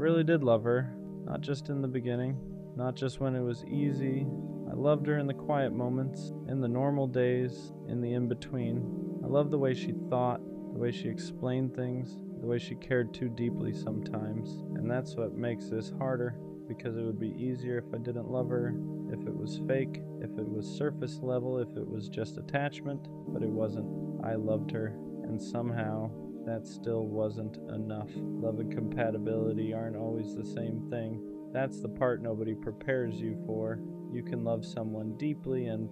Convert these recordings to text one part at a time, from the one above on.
really did love her, not just in the beginning, not just when it was easy. I loved her in the quiet moments, in the normal days, in the in-between. I loved the way she thought, the way she explained things, the way she cared too deeply sometimes. And that's what makes this harder, because it would be easier if I didn't love her, if it was fake, if it was surface level, if it was just attachment, but it wasn't. I loved her, and somehow that still wasn't enough. Love and compatibility aren't always the same thing. That's the part nobody prepares you for. You can love someone deeply and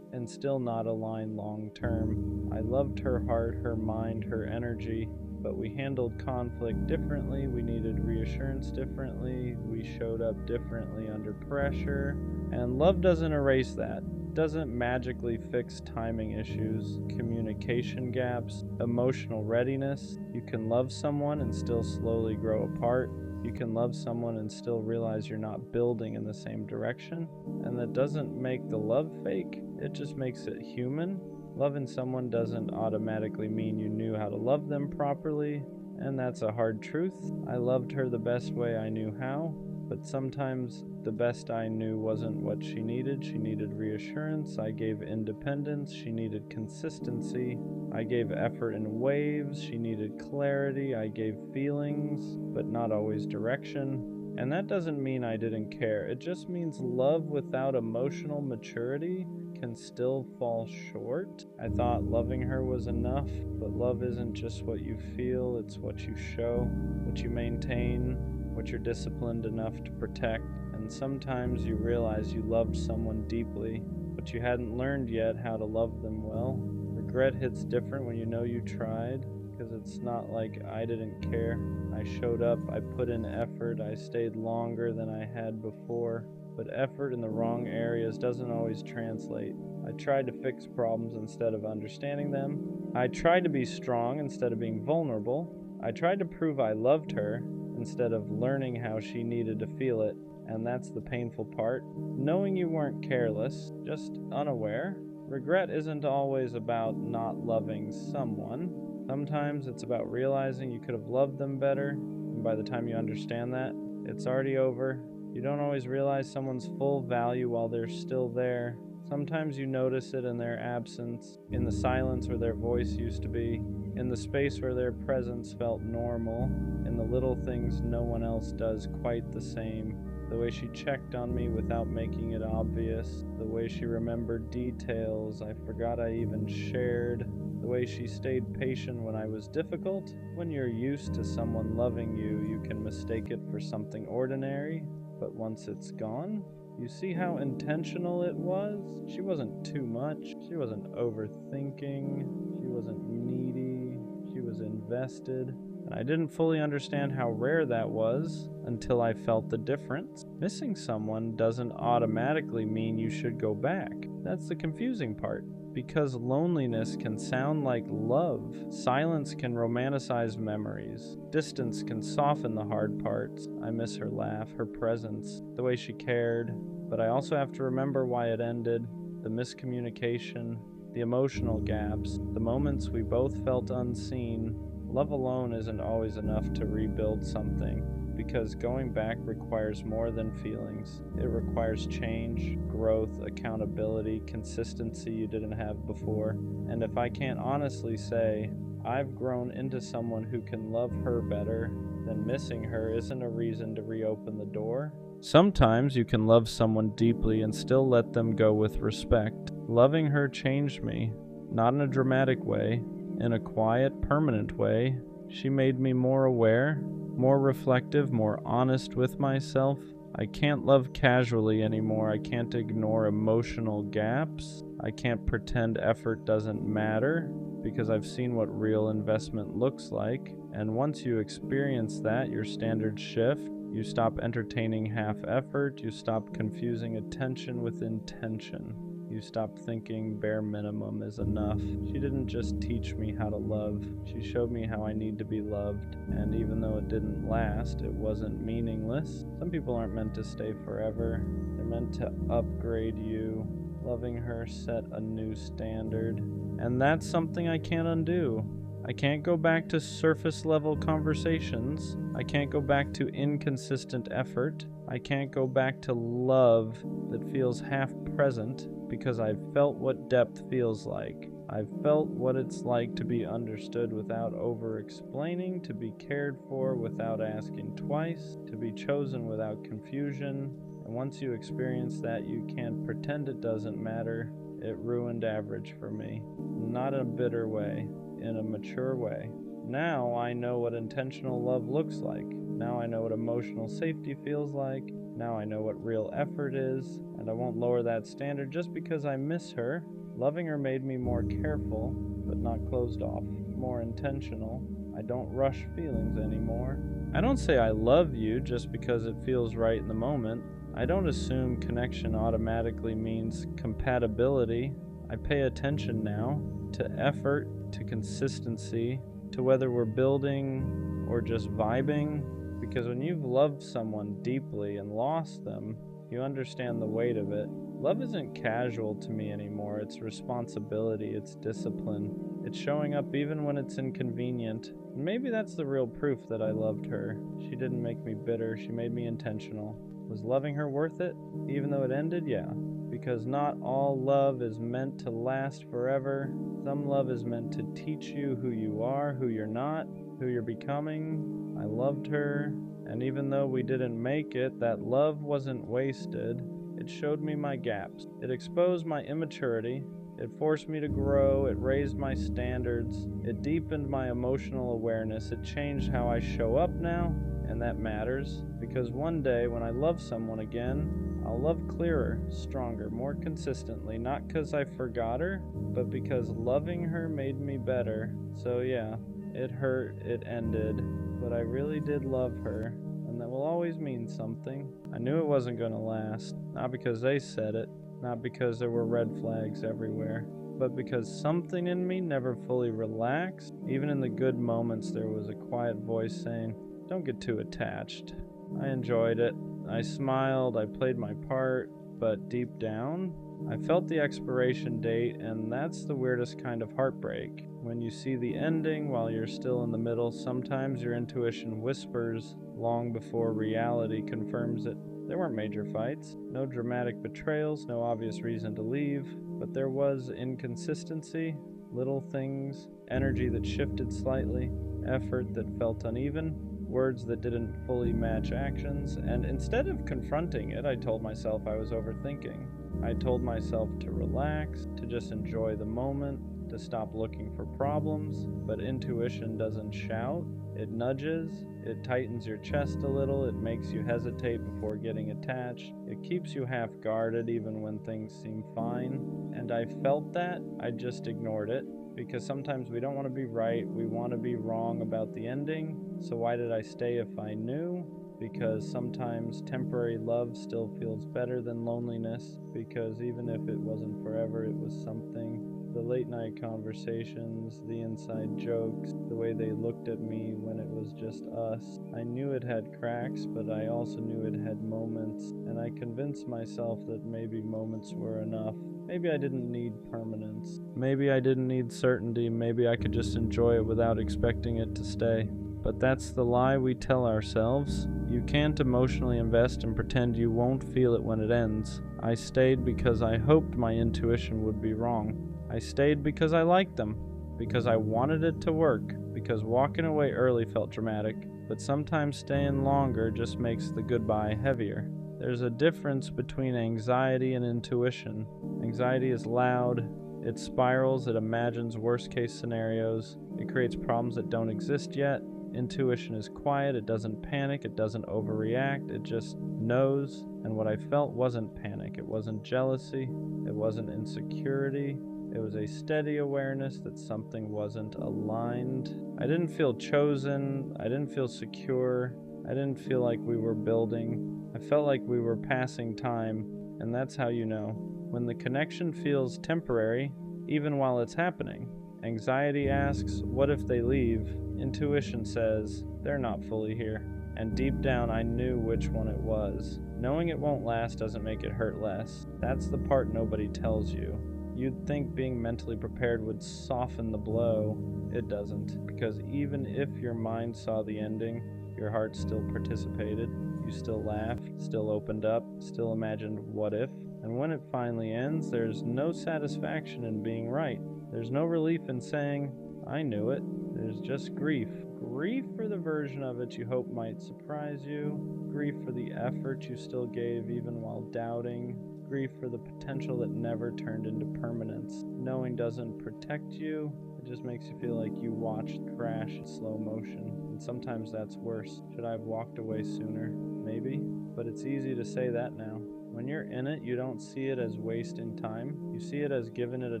still not align long term. I loved her heart, her mind, her energy, but we handled conflict differently. We needed reassurance differently. We showed up differently under pressure. And love doesn't erase that. Doesn't magically fix timing issues, communication gaps, emotional readiness. You can love someone and still slowly grow apart. You can love someone and still realize you're not building in the same direction. And that doesn't make the love fake, it just makes it human. Loving someone doesn't automatically mean you knew how to love them properly, and that's a hard truth. I loved her the best way I knew how, but sometimes the best I knew wasn't what she needed. She needed reassurance. I gave independence. She needed consistency. I gave effort in waves. She needed clarity. I gave feelings, but not always direction. And that doesn't mean I didn't care. It just means love without emotional maturity can still fall short. I thought loving her was enough, but love isn't just what you feel, it's what you show, what you maintain, what you're disciplined enough to protect. And sometimes you realize you loved someone deeply, but you hadn't learned yet how to love them well. Regret hits different when you know you tried, because it's not like I didn't care. I showed up, I put in effort, I stayed longer than I had before. But effort in the wrong areas doesn't always translate. I tried to fix problems instead of understanding them. I tried to be strong instead of being vulnerable. I tried to prove I loved her instead of learning how she needed to feel it. And that's the painful part. Knowing you weren't careless, just unaware. Regret isn't always about not loving someone. Sometimes it's about realizing you could have loved them better, and by the time you understand that, it's already over. You don't always realize someone's full value while they're still there. Sometimes you notice it in their absence, in the silence where their voice used to be, in the space where their presence felt normal, in the little things no one else does quite the same. The way she checked on me without making it obvious, the way she remembered details I forgot I even shared, the way she stayed patient when I was difficult. When you're used to someone loving you, you can mistake it for something ordinary. But once it's gone, you see how intentional it was. She wasn't too much. She wasn't overthinking. She wasn't needy. She was invested. And I didn't fully understand how rare that was until I felt the difference. Missing someone doesn't automatically mean you should go back. That's the confusing part. Because loneliness can sound like love. Silence can romanticize memories. Distance can soften the hard parts. I miss her laugh, her presence, the way she cared. But I also have to remember why it ended, the miscommunication, the emotional gaps, the moments we both felt unseen. Love alone isn't always enough to rebuild something, because going back requires more than feelings. It requires change, growth, accountability, consistency you didn't have before. And if I can't honestly say, I've grown into someone who can love her better, then missing her isn't a reason to reopen the door. Sometimes you can love someone deeply and still let them go with respect. Loving her changed me, not in a dramatic way, in a quiet, permanent way. She made me more aware, more reflective, more honest with myself. I can't love casually anymore. I can't ignore emotional gaps. I can't pretend effort doesn't matter, because I've seen what real investment looks like. And once you experience that, your standards shift. You stop entertaining half effort. You stop confusing attention with intention. You stop thinking bare minimum is enough. She didn't just teach me how to love. She showed me how I need to be loved. And even though it didn't last, it wasn't meaningless. Some people aren't meant to stay forever. They're meant to upgrade you. Loving her set a new standard. And that's something I can't undo. I can't go back to surface level conversations. I can't go back to inconsistent effort. I can't go back to love that feels half present because I've felt what depth feels like. I've felt what it's like to be understood without over-explaining, to be cared for without asking twice, to be chosen without confusion. And once you experience that, you can't pretend it doesn't matter. It ruined average for me. Not in a bitter way, in a mature way. Now I know what intentional love looks like. Now I know what emotional safety feels like. Now I know what real effort is, and I won't lower that standard just because I miss her. Loving her made me more careful, but not closed off, more intentional. I don't rush feelings anymore. I don't say I love you just because it feels right in the moment. I don't assume connection automatically means compatibility. I pay attention now to effort, to consistency, to whether we're building or just vibing. Because when you've loved someone deeply and lost them, you understand the weight of it. Love isn't casual to me anymore. It's responsibility, it's discipline. It's showing up even when it's inconvenient. And maybe that's the real proof that I loved her. She didn't make me bitter, she made me intentional. Was loving her worth it? Even though it ended? Yeah. Because not all love is meant to last forever. Some love is meant to teach you who you are, who you're not, who you're becoming. I loved her, and even though we didn't make it, that love wasn't wasted. It showed me my gaps. It exposed my immaturity. It forced me to grow. It raised my standards. It deepened my emotional awareness. It changed how I show up now, and that matters, because one day when I love someone again, I'll love clearer, stronger, more consistently, not because I forgot her, but because loving her made me better. So yeah, it hurt, it ended, but I really did love her, and that will always mean something. I knew it wasn't going to last, not because they said it, not because there were red flags everywhere, but because something in me never fully relaxed. Even in the good moments, there was a quiet voice saying, "Don't get too attached." I enjoyed it. I smiled, I played my part, but deep down, I felt the expiration date, and that's the weirdest kind of heartbreak. When you see the ending while you're still in the middle, sometimes your intuition whispers long before reality confirms it. There weren't major fights, no dramatic betrayals, no obvious reason to leave, but there was inconsistency, little things, energy that shifted slightly, effort that felt uneven, words that didn't fully match actions, and instead of confronting it, I told myself I was overthinking. I told myself to relax, to just enjoy the moment, to stop looking for problems, but intuition doesn't shout. It nudges, it tightens your chest a little, it makes you hesitate before getting attached, it keeps you half guarded even when things seem fine, and I felt that, I just ignored it. Because sometimes we don't want to be right, we want to be wrong about the ending. So why did I stay if I knew? Because sometimes temporary love still feels better than loneliness, because even if it wasn't forever, it was something. The late night conversations, the inside jokes, the way they looked at me when it was just us. I knew it had cracks, but I also knew it had moments, and I convinced myself that maybe moments were enough. Maybe I didn't need permanence. Maybe I didn't need certainty. Maybe I could just enjoy it without expecting it to stay. But that's the lie we tell ourselves. You can't emotionally invest and pretend you won't feel it when it ends. I stayed because I hoped my intuition would be wrong. I stayed because I liked them, because I wanted it to work, because walking away early felt dramatic, but sometimes staying longer just makes the goodbye heavier. There's a difference between anxiety and intuition. Anxiety is loud, it spirals, it imagines worst-case scenarios, it creates problems that don't exist yet. Intuition is quiet, it doesn't panic, it doesn't overreact, it just knows. And what I felt wasn't panic, it wasn't jealousy, it wasn't insecurity. It was a steady awareness that something wasn't aligned. I didn't feel chosen, I didn't feel secure, I didn't feel like we were building. I felt like we were passing time, and that's how you know. When the connection feels temporary, even while it's happening. Anxiety asks, what if they leave? Intuition says, they're not fully here. And deep down I knew which one it was. Knowing it won't last doesn't make it hurt less. That's the part nobody tells you. You'd think being mentally prepared would soften the blow. It doesn't, because even if your mind saw the ending, your heart still participated. You still laughed, still opened up, still imagined what if. And when it finally ends, there's no satisfaction in being right. There's no relief in saying, I knew it. There's just grief. Grief for the version of it you hope might surprise you. Grief for the effort you still gave even while doubting. Grief for the potential that never turned into permanence. Knowing doesn't protect you. It just makes you feel like you watched crash in slow motion. And sometimes that's worse. Should I have walked away sooner? Maybe. But it's easy to say that now. When you're in it, you don't see it as wasting time. You see it as giving it a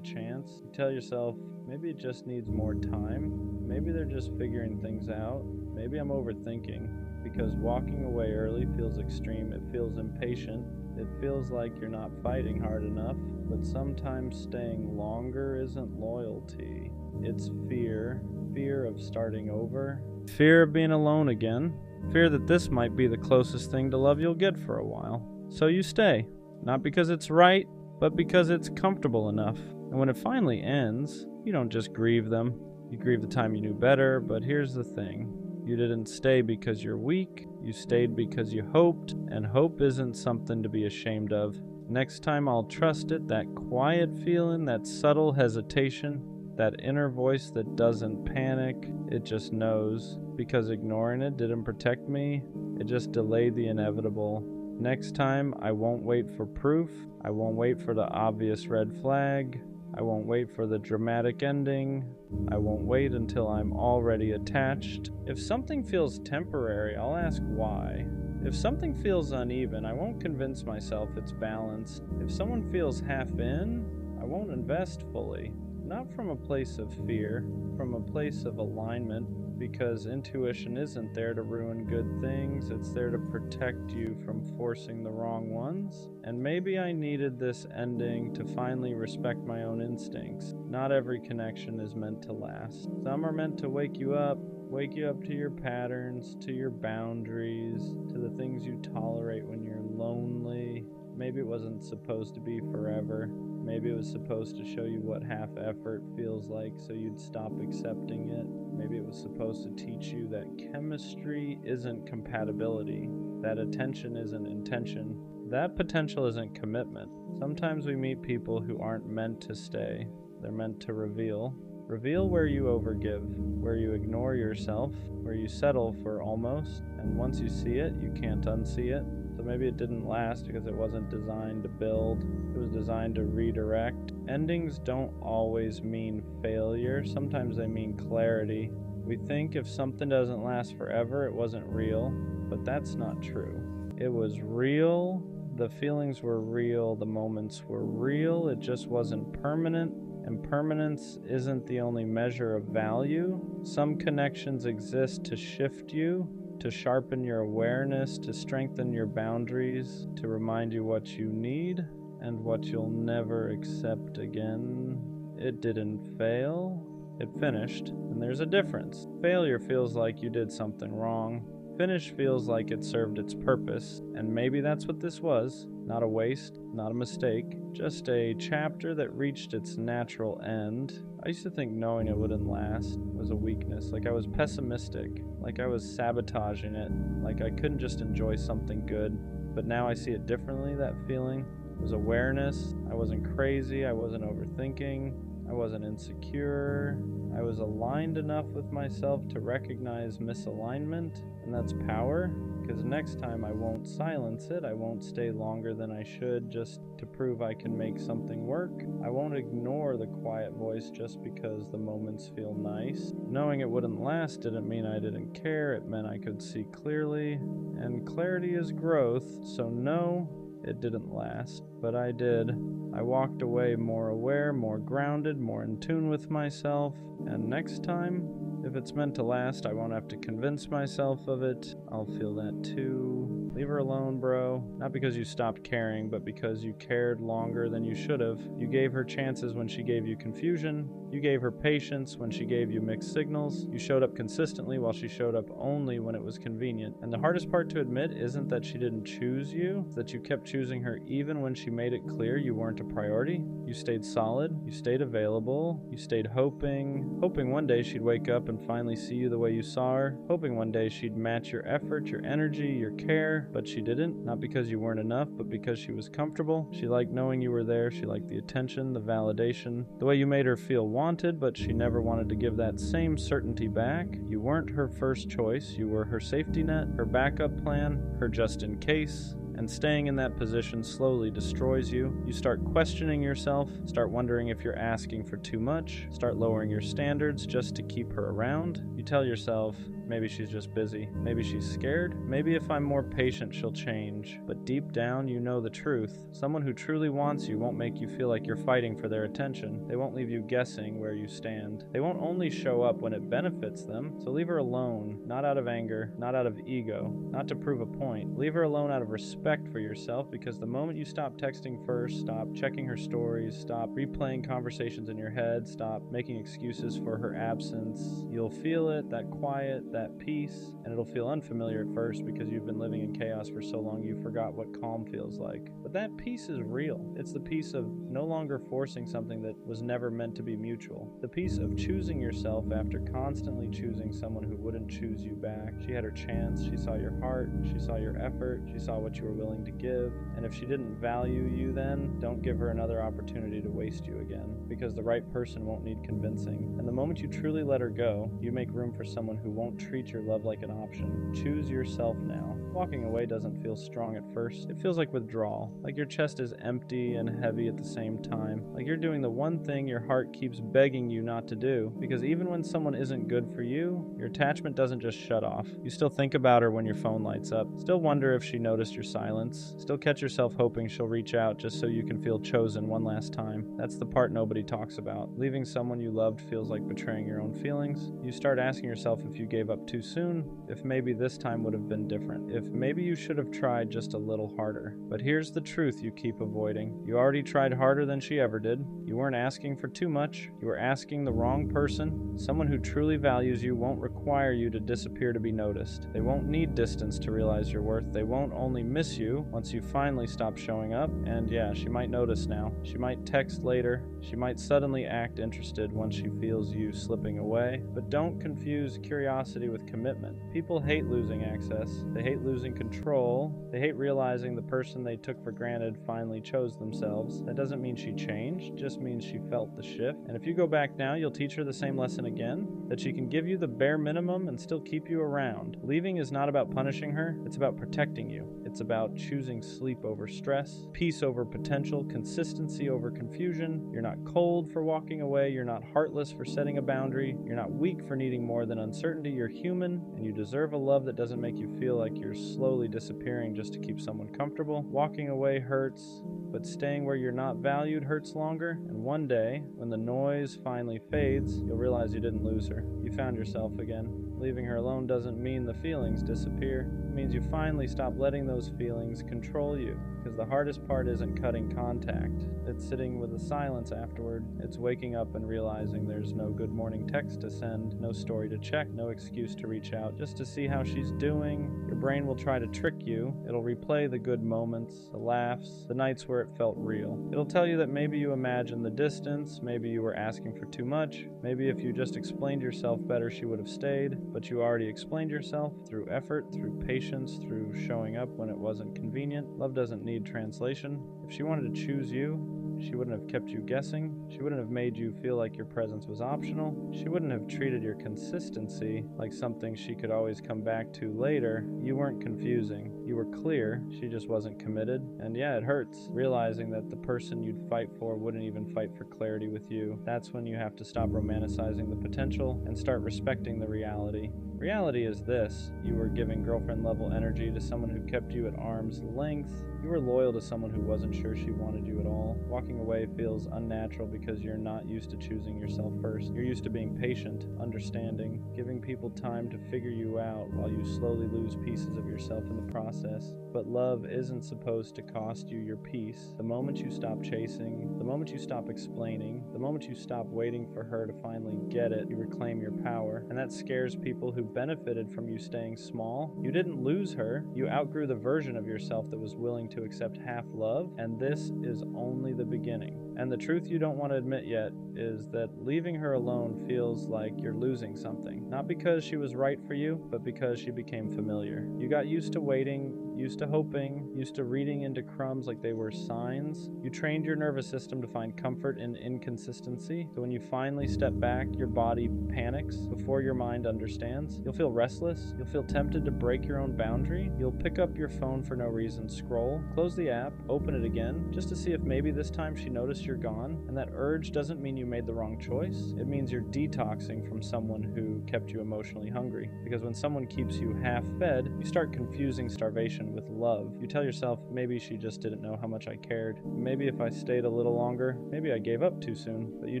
chance. You tell yourself, maybe it just needs more time. Maybe they're just figuring things out. Maybe I'm overthinking. Because walking away early feels extreme. It feels impatient. It feels like you're not fighting hard enough. But sometimes staying longer isn't loyalty. It's fear. Fear of starting over. Fear of being alone again. Fear that this might be the closest thing to love you'll get for a while. So you stay, not because it's right, but because it's comfortable enough. And when it finally ends, you don't just grieve them. You grieve the time you knew better, but here's the thing. You didn't stay because you're weak. You stayed because you hoped, and hope isn't something to be ashamed of. Next time I'll trust it, that quiet feeling, that subtle hesitation, that inner voice that doesn't panic, it just knows. Because ignoring it didn't protect me, it just delayed the inevitable. Next time, I won't wait for proof. I won't wait for the obvious red flag. I won't wait for the dramatic ending. I won't wait until I'm already attached. If something feels temporary, I'll ask why. If something feels uneven, I won't convince myself it's balanced. If someone feels half in, I won't invest fully. Not from a place of fear, from a place of alignment. Because intuition isn't there to ruin good things, it's there to protect you from forcing the wrong ones. And maybe I needed this ending to finally respect my own instincts. Not every connection is meant to last. Some are meant to wake you up to your patterns, to your boundaries, to the things you tolerate when you're lonely. Maybe it wasn't supposed to be forever. Maybe it was supposed to show you what half effort feels like so you'd stop accepting it. Maybe it was supposed to teach you that chemistry isn't compatibility, that attention isn't intention, that potential isn't commitment. Sometimes we meet people who aren't meant to stay. They're meant to reveal. Reveal where you overgive, where you ignore yourself, where you settle for almost, and once you see it, you can't unsee it. So maybe it didn't last because it wasn't designed to build. It was designed to redirect. Endings don't always mean failure. Sometimes they mean clarity. We think if something doesn't last forever, it wasn't real. But that's not true. It was real. The feelings were real. The moments were real. It just wasn't permanent. And permanence isn't the only measure of value. Some connections exist to shift you, to sharpen your awareness, to strengthen your boundaries, to remind you what you need and what you'll never accept again. It didn't fail, it finished, and there's a difference. Failure feels like you did something wrong. Finish feels like it served its purpose, and maybe that's what this was. Not a waste, not a mistake, just a chapter that reached its natural end. I used to think knowing it wouldn't last was a weakness, like I was pessimistic, like I was sabotaging it, like I couldn't just enjoy something good. But now I see it differently. That feeling was awareness. I wasn't crazy, I wasn't overthinking, I wasn't insecure. I was aligned enough with myself to recognize misalignment, and that's power, because next time I won't silence it. I won't stay longer than I should just to prove I can make something work. I won't ignore the quiet voice just because the moments feel nice. Knowing it wouldn't last didn't mean I didn't care. It meant I could see clearly, and clarity is growth, so no, it didn't last, but I did. I walked away more aware, more grounded, more in tune with myself, and next time, if it's meant to last, I won't have to convince myself of it. I'll feel that too. Leave her alone, bro. Not because you stopped caring, but because you cared longer than you should have. You gave her chances when she gave you confusion. You gave her patience when she gave you mixed signals. You showed up consistently while she showed up only when it was convenient. And the hardest part to admit isn't that she didn't choose you, it's that you kept choosing her even when she made it clear you weren't a priority. You stayed solid, you stayed available, you stayed hoping one day she'd wake up and finally see you the way you saw her, hoping one day she'd match your effort, your energy, your care, but she didn't, not because you weren't enough, but because she was comfortable. She liked knowing you were there, she liked the attention, the validation, the way you made her feel wanted, but she never wanted to give that same certainty back. You weren't her first choice, you were her safety net, her backup plan, her just in case. And staying in that position slowly destroys you. You start questioning yourself, start wondering if you're asking for too much, start lowering your standards just to keep her around. You tell yourself, maybe she's just busy, maybe she's scared, maybe if I'm more patient she'll change. But deep down you know the truth. Someone who truly wants you won't make you feel like you're fighting for their attention. They won't leave you guessing where you stand. They won't only show up when it benefits them. So leave her alone, not out of anger, not out of ego, not to prove a point. Leave her alone out of respect for yourself, because the moment you stop texting first, stop checking her stories, stop replaying conversations in your head, stop making excuses for her absence, you'll feel it, that quiet, that peace, and it'll feel unfamiliar at first because you've been living in chaos for so long you forgot what calm feels like. But that peace is real. It's the peace of no longer forcing something that was never meant to be mutual. The peace of choosing yourself after constantly choosing someone who wouldn't choose you back. She had her chance, she saw your heart, she saw your effort, she saw what you were willing to give, and if she didn't value you then, don't give her another opportunity to waste you again, because the right person won't need convincing. And the moment you truly let her go, you make room for someone who won't treat your love like an option. Choose yourself now. Walking away doesn't feel strong at first. It feels like withdrawal, like your chest is empty and heavy at the same time, like you're doing the one thing your heart keeps begging you not to do, because even when someone isn't good for you, your attachment doesn't just shut off. You still think about her when your phone lights up, still wonder if she noticed your silence, still catch yourself hoping she'll reach out just so you can feel chosen one last time. That's the part nobody talks about. Leaving someone you loved feels like betraying your own feelings. You start asking yourself if you gave up too soon, if maybe this time would have been different, if maybe you should have tried just a little harder. But here's the truth you keep avoiding. You already tried harder than she ever did. You weren't asking for too much. You were asking the wrong person. Someone who truly values you won't require you to disappear to be noticed. They won't need distance to realize your worth. They won't only miss you once you finally stop showing up. And yeah, she might notice now. She might text later. She might suddenly act interested once she feels you slipping away. But don't confuse curiosity with commitment. People hate losing access. They hate losing control. They hate realizing the person they took for granted finally chose themselves. That doesn't mean she changed, just means she felt the shift. And if you go back now, you'll teach her the same lesson again, that she can give you the bare minimum and still keep you around. Leaving is not about punishing her, it's about protecting you. It's about choosing sleep over stress, peace over potential, consistency over confusion. You're not cold for walking away, you're not heartless for setting a boundary, you're not weak for needing more than uncertainty, you're human, and you deserve a love that doesn't make you feel like you're slowly disappearing just to keep someone comfortable. Walking away hurts, but staying where you're not valued hurts longer, and one day, when the noise finally fades, you'll realize you didn't lose her. You found yourself again. Leaving her alone doesn't mean the feelings disappear. It means you finally stop letting those feelings control you. Because the hardest part isn't cutting contact. It's sitting with the silence afterward. It's waking up and realizing there's no good morning text to send, no story to check, no excuse to reach out, just to see how she's doing. Your brain will try to trick you. It'll replay the good moments, the laughs, the nights where it felt real. It'll tell you that maybe you imagined the distance, maybe you were asking for too much, maybe if you just explained yourself better she would have stayed, but you already explained yourself through effort, through patience, through showing up when it wasn't convenient. Love doesn't need translation. If she wanted to choose you, she wouldn't have kept you guessing. She wouldn't have made you feel like your presence was optional. She wouldn't have treated your consistency like something she could always come back to later. You weren't confusing. You were clear. She just wasn't committed. And yeah, it hurts realizing that the person you'd fight for wouldn't even fight for clarity with you. That's when you have to stop romanticizing the potential and start respecting the reality. Reality is this: you were giving girlfriend level energy to someone who kept you at arm's length. You were loyal to someone who wasn't sure she wanted you at all. Walking away feels unnatural because you're not used to choosing yourself first. You're used to being patient, understanding, giving people time to figure you out while you slowly lose pieces of yourself in the process. process. But love isn't supposed to cost you your peace. The moment you stop chasing, the moment you stop explaining, the moment you stop waiting for her to finally get it, you reclaim your power. And that scares people who benefited from you staying small. You didn't lose her. You outgrew the version of yourself that was willing to accept half love, and this is only the beginning. And the truth you don't want to admit yet is that leaving her alone feels like you're losing something. Not because she was right for you, but because she became familiar. You got used to waiting, used to hoping, used to reading into crumbs like they were signs. You trained your nervous system to find comfort in inconsistency. So when you finally step back, your body panics before your mind understands. You'll feel restless. You'll feel tempted to break your own boundary. You'll pick up your phone for no reason, scroll, close the app, open it again, just to see if maybe this time she noticed you're gone. And that urge doesn't mean you made the wrong choice. It means you're detoxing from someone who kept you emotionally hungry. Because when someone keeps you half-fed, you start confusing starvation with love. You tell yourself, maybe she just didn't know how much I cared. Maybe if I stayed a little longer, maybe I gave up too soon. But you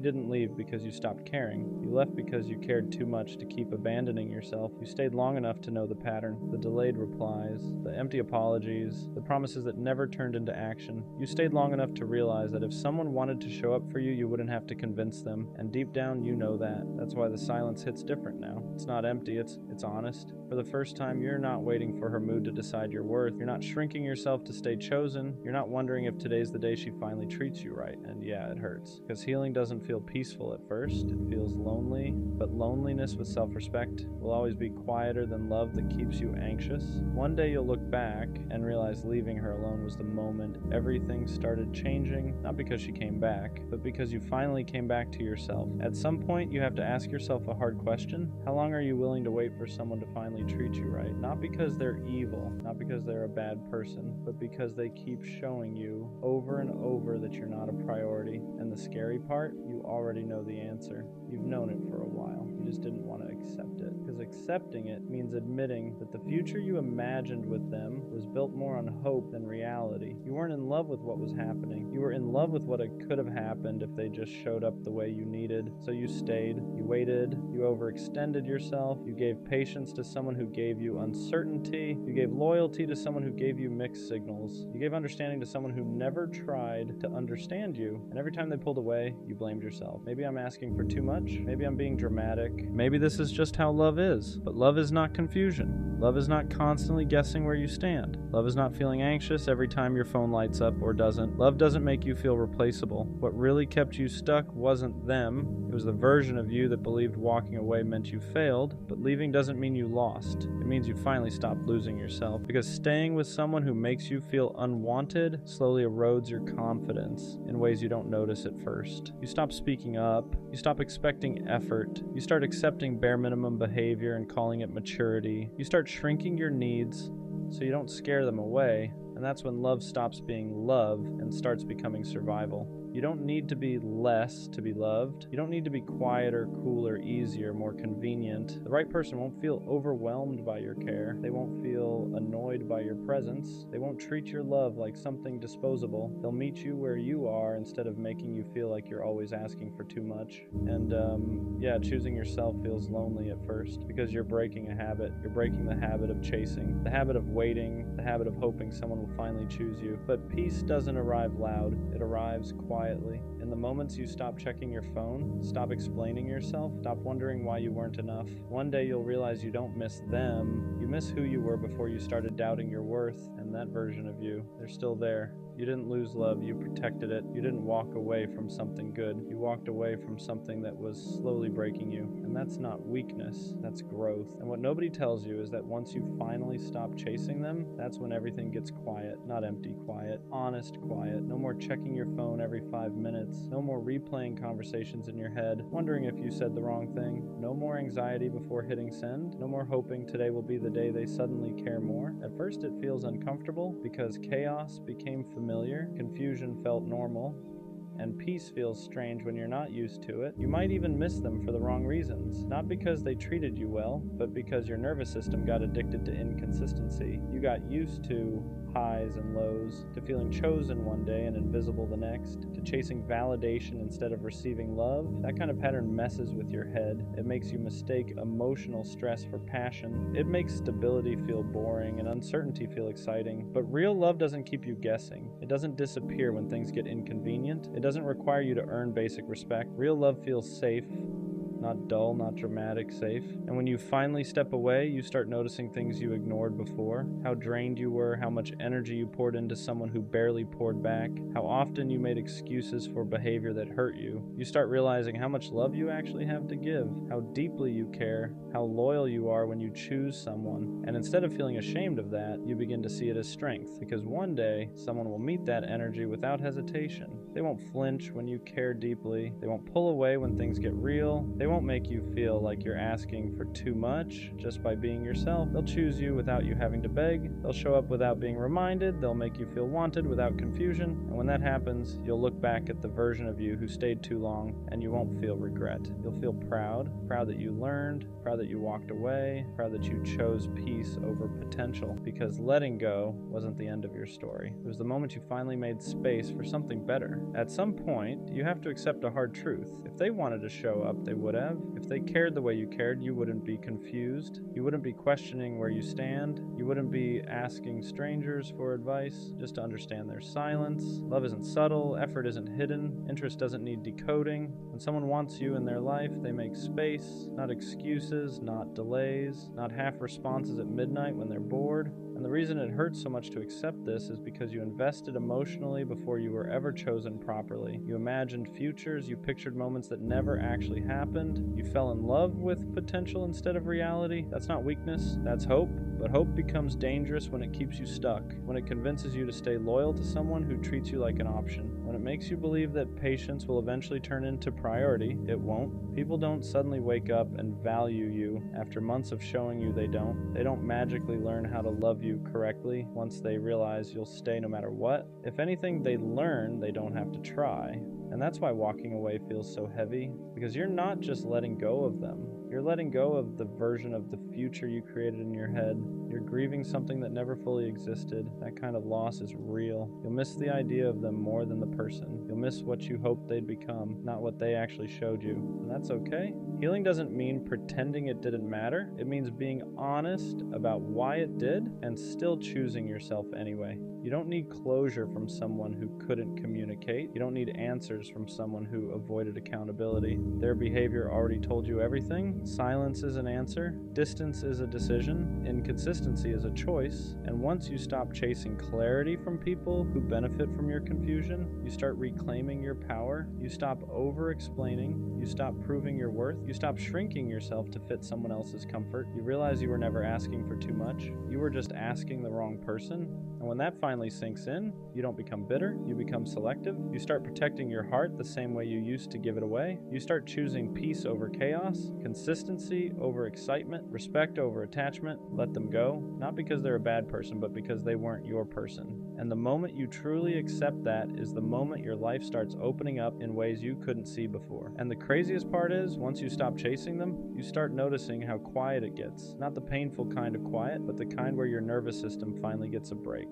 didn't leave because you stopped caring. You left because you cared too much to keep abandoning yourself. You stayed long enough to know the pattern, the delayed replies, the empty apologies, the promises that never turned into action. You stayed long enough to realize that if someone wanted to show up for you, you wouldn't have to convince them. And deep down, you know that. That's why the silence hits different now. It's not empty, it's honest. For the first time, you're not waiting for her mood to decide your worth. You're not shrinking yourself to stay chosen. You're not wondering if today's the day she finally treats you right. And yeah, it hurts. Because healing doesn't feel peaceful at first. It feels lonely. But loneliness with self-respect will always be quieter than love that keeps you anxious. One day you'll look back and realize leaving her alone was the moment everything started changing. Not because she came back, but because you finally came back to yourself. At some point, you have to ask yourself a hard question. How long are you willing to wait for someone to finally treat you right? Not because they're evil, not because they're a bad person, but because they keep showing you over and over that you're not a priority. And the scary part, you already know the answer. You've known it for a while. You just didn't want to accept it. Because accepting it means admitting that the future you imagined with them was built more on hope than reality. You weren't in love with what was happening. You were in love with what could have happened if they just showed up the way you needed. So you stayed, you waited, you overextended yourself, you gave patience to someone who gave you uncertainty, you gave loyalty to someone who gave you mixed signals, you gave understanding to someone who never tried to understand you, and every time they pulled away, you blamed yourself. Maybe I'm asking for too much, maybe I'm being dramatic, maybe this is just how love is, but love is not confusion. Love is not constantly guessing where you stand. Love is not feeling anxious every time your phone lights up or doesn't. Love doesn't make you feel replaceable. What really kept you stuck wasn't them. It was the version of you that believed walking away meant you failed, but leaving doesn't mean you lost. It means you finally stopped losing yourself, because staying with someone who makes you feel unwanted slowly erodes your confidence in ways you don't notice at first. You stop speaking up, you stop expecting effort, you start accepting bare minimum behavior and calling it maturity. You start shrinking your needs so you don't scare them away, and that's when love stops being love and starts becoming survival. You don't need to be less to be loved. You don't need to be quieter, cooler, easier, more convenient. The right person won't feel overwhelmed by your care. They won't feel annoyed by your presence. They won't treat your love like something disposable. They'll meet you where you are instead of making you feel like you're always asking for too much. And yeah, choosing yourself feels lonely at first because you're breaking a habit. You're breaking the habit of chasing, the habit of waiting, the habit of hoping someone will finally choose you. But peace doesn't arrive loud. It arrives quietly. In the moments you stop checking your phone, stop explaining yourself, stop wondering why you weren't enough, one day you'll realize you don't miss them. You miss who you were before you started doubting your worth, and that version of you, they're still there. You didn't lose love, you protected it. You didn't walk away from something good. You walked away from something that was slowly breaking you. And that's not weakness, that's growth. And what nobody tells you is that once you finally stop chasing them, that's when everything gets quiet. Not empty quiet, honest quiet. No more checking your phone every 5 minutes. No more replaying conversations in your head, wondering if you said the wrong thing. No more anxiety before hitting send. No more hoping today will be the day they suddenly care more. At first it feels uncomfortable because chaos became familiar, confusion felt normal, and peace feels strange when you're not used to it. You might even miss them for the wrong reasons. Not because they treated you well, but because your nervous system got addicted to inconsistency. You got used to highs and lows, to feeling chosen one day and invisible the next, to chasing validation instead of receiving love. That kind of pattern messes with your head. It makes you mistake emotional stress for passion. It makes stability feel boring and uncertainty feel exciting. But real love doesn't keep you guessing. It doesn't disappear when things get inconvenient. It doesn't require you to earn basic respect. Real love feels safe. Not dull, not dramatic, safe. And when you finally step away, you start noticing things you ignored before. How drained you were, how much energy you poured into someone who barely poured back, how often you made excuses for behavior that hurt you. You start realizing how much love you actually have to give, how deeply you care, how loyal you are when you choose someone. And instead of feeling ashamed of that, you begin to see it as strength, because one day, someone will meet that energy without hesitation. They won't flinch when you care deeply. They won't pull away when things get real. They won't make you feel like you're asking for too much just by being yourself. They'll choose you without you having to beg. They'll show up without being reminded. They'll make you feel wanted without confusion. And when that happens, you'll look back at the version of you who stayed too long, and you won't feel regret. You'll feel proud that you learned, proud that you walked away, proud that you chose peace over potential, because letting go wasn't the end of your story. It was the moment you finally made space for something better. At some point, you have to accept a hard truth. If they wanted to show up, they would have. If they cared the way you cared, you wouldn't be confused. You wouldn't be questioning where you stand. You wouldn't be asking strangers for advice just to understand their silence. Love isn't subtle. Effort isn't hidden. Interest doesn't need decoding. When someone wants you in their life, they make space, not excuses, not delays, not half responses at midnight when they're bored. And the reason it hurts so much to accept this is because you invested emotionally before you were ever chosen properly. You imagined futures, you pictured moments that never actually happened. You fell in love with potential instead of reality. That's not weakness, that's hope. But hope becomes dangerous when it keeps you stuck, when it convinces you to stay loyal to someone who treats you like an option, when it makes you believe that patience will eventually turn into priority. It won't. People don't suddenly wake up and value you after months of showing you they don't. They don't magically learn how to love you correctly once they realize you'll stay no matter what. If anything, they learn they don't have to try. And that's why walking away feels so heavy, because you're not just letting go of them. You're letting go of the version of the future you created in your head. You're grieving something that never fully existed. That kind of loss is real. You'll miss the idea of them more than the person. You'll miss what you hoped they'd become, not what they actually showed you. And that's okay. Healing doesn't mean pretending it didn't matter. It means being honest about why it did and still choosing yourself anyway. You don't need closure from someone who couldn't communicate. You don't need answers from someone who avoided accountability. Their behavior already told you everything. Silence is an answer. Distance is a decision. Inconsistency is a choice. And once you stop chasing clarity from people who benefit from your confusion, you start reclaiming your power. You stop over-explaining. You stop proving your worth. You stop shrinking yourself to fit someone else's comfort. You realize you were never asking for too much. You were just asking the wrong person. And when that finally sinks in, you don't become bitter, you become selective. You start protecting your heart the same way you used to give it away. You start choosing peace over chaos, consistency over excitement, respect over attachment. Let them go, not because they're a bad person, but because they weren't your person. And the moment you truly accept that is the moment your life starts opening up in ways you couldn't see before. And the craziest part is, once you stop chasing them, you start noticing how quiet it gets. Not the painful kind of quiet, but the kind where your nervous system finally gets a break.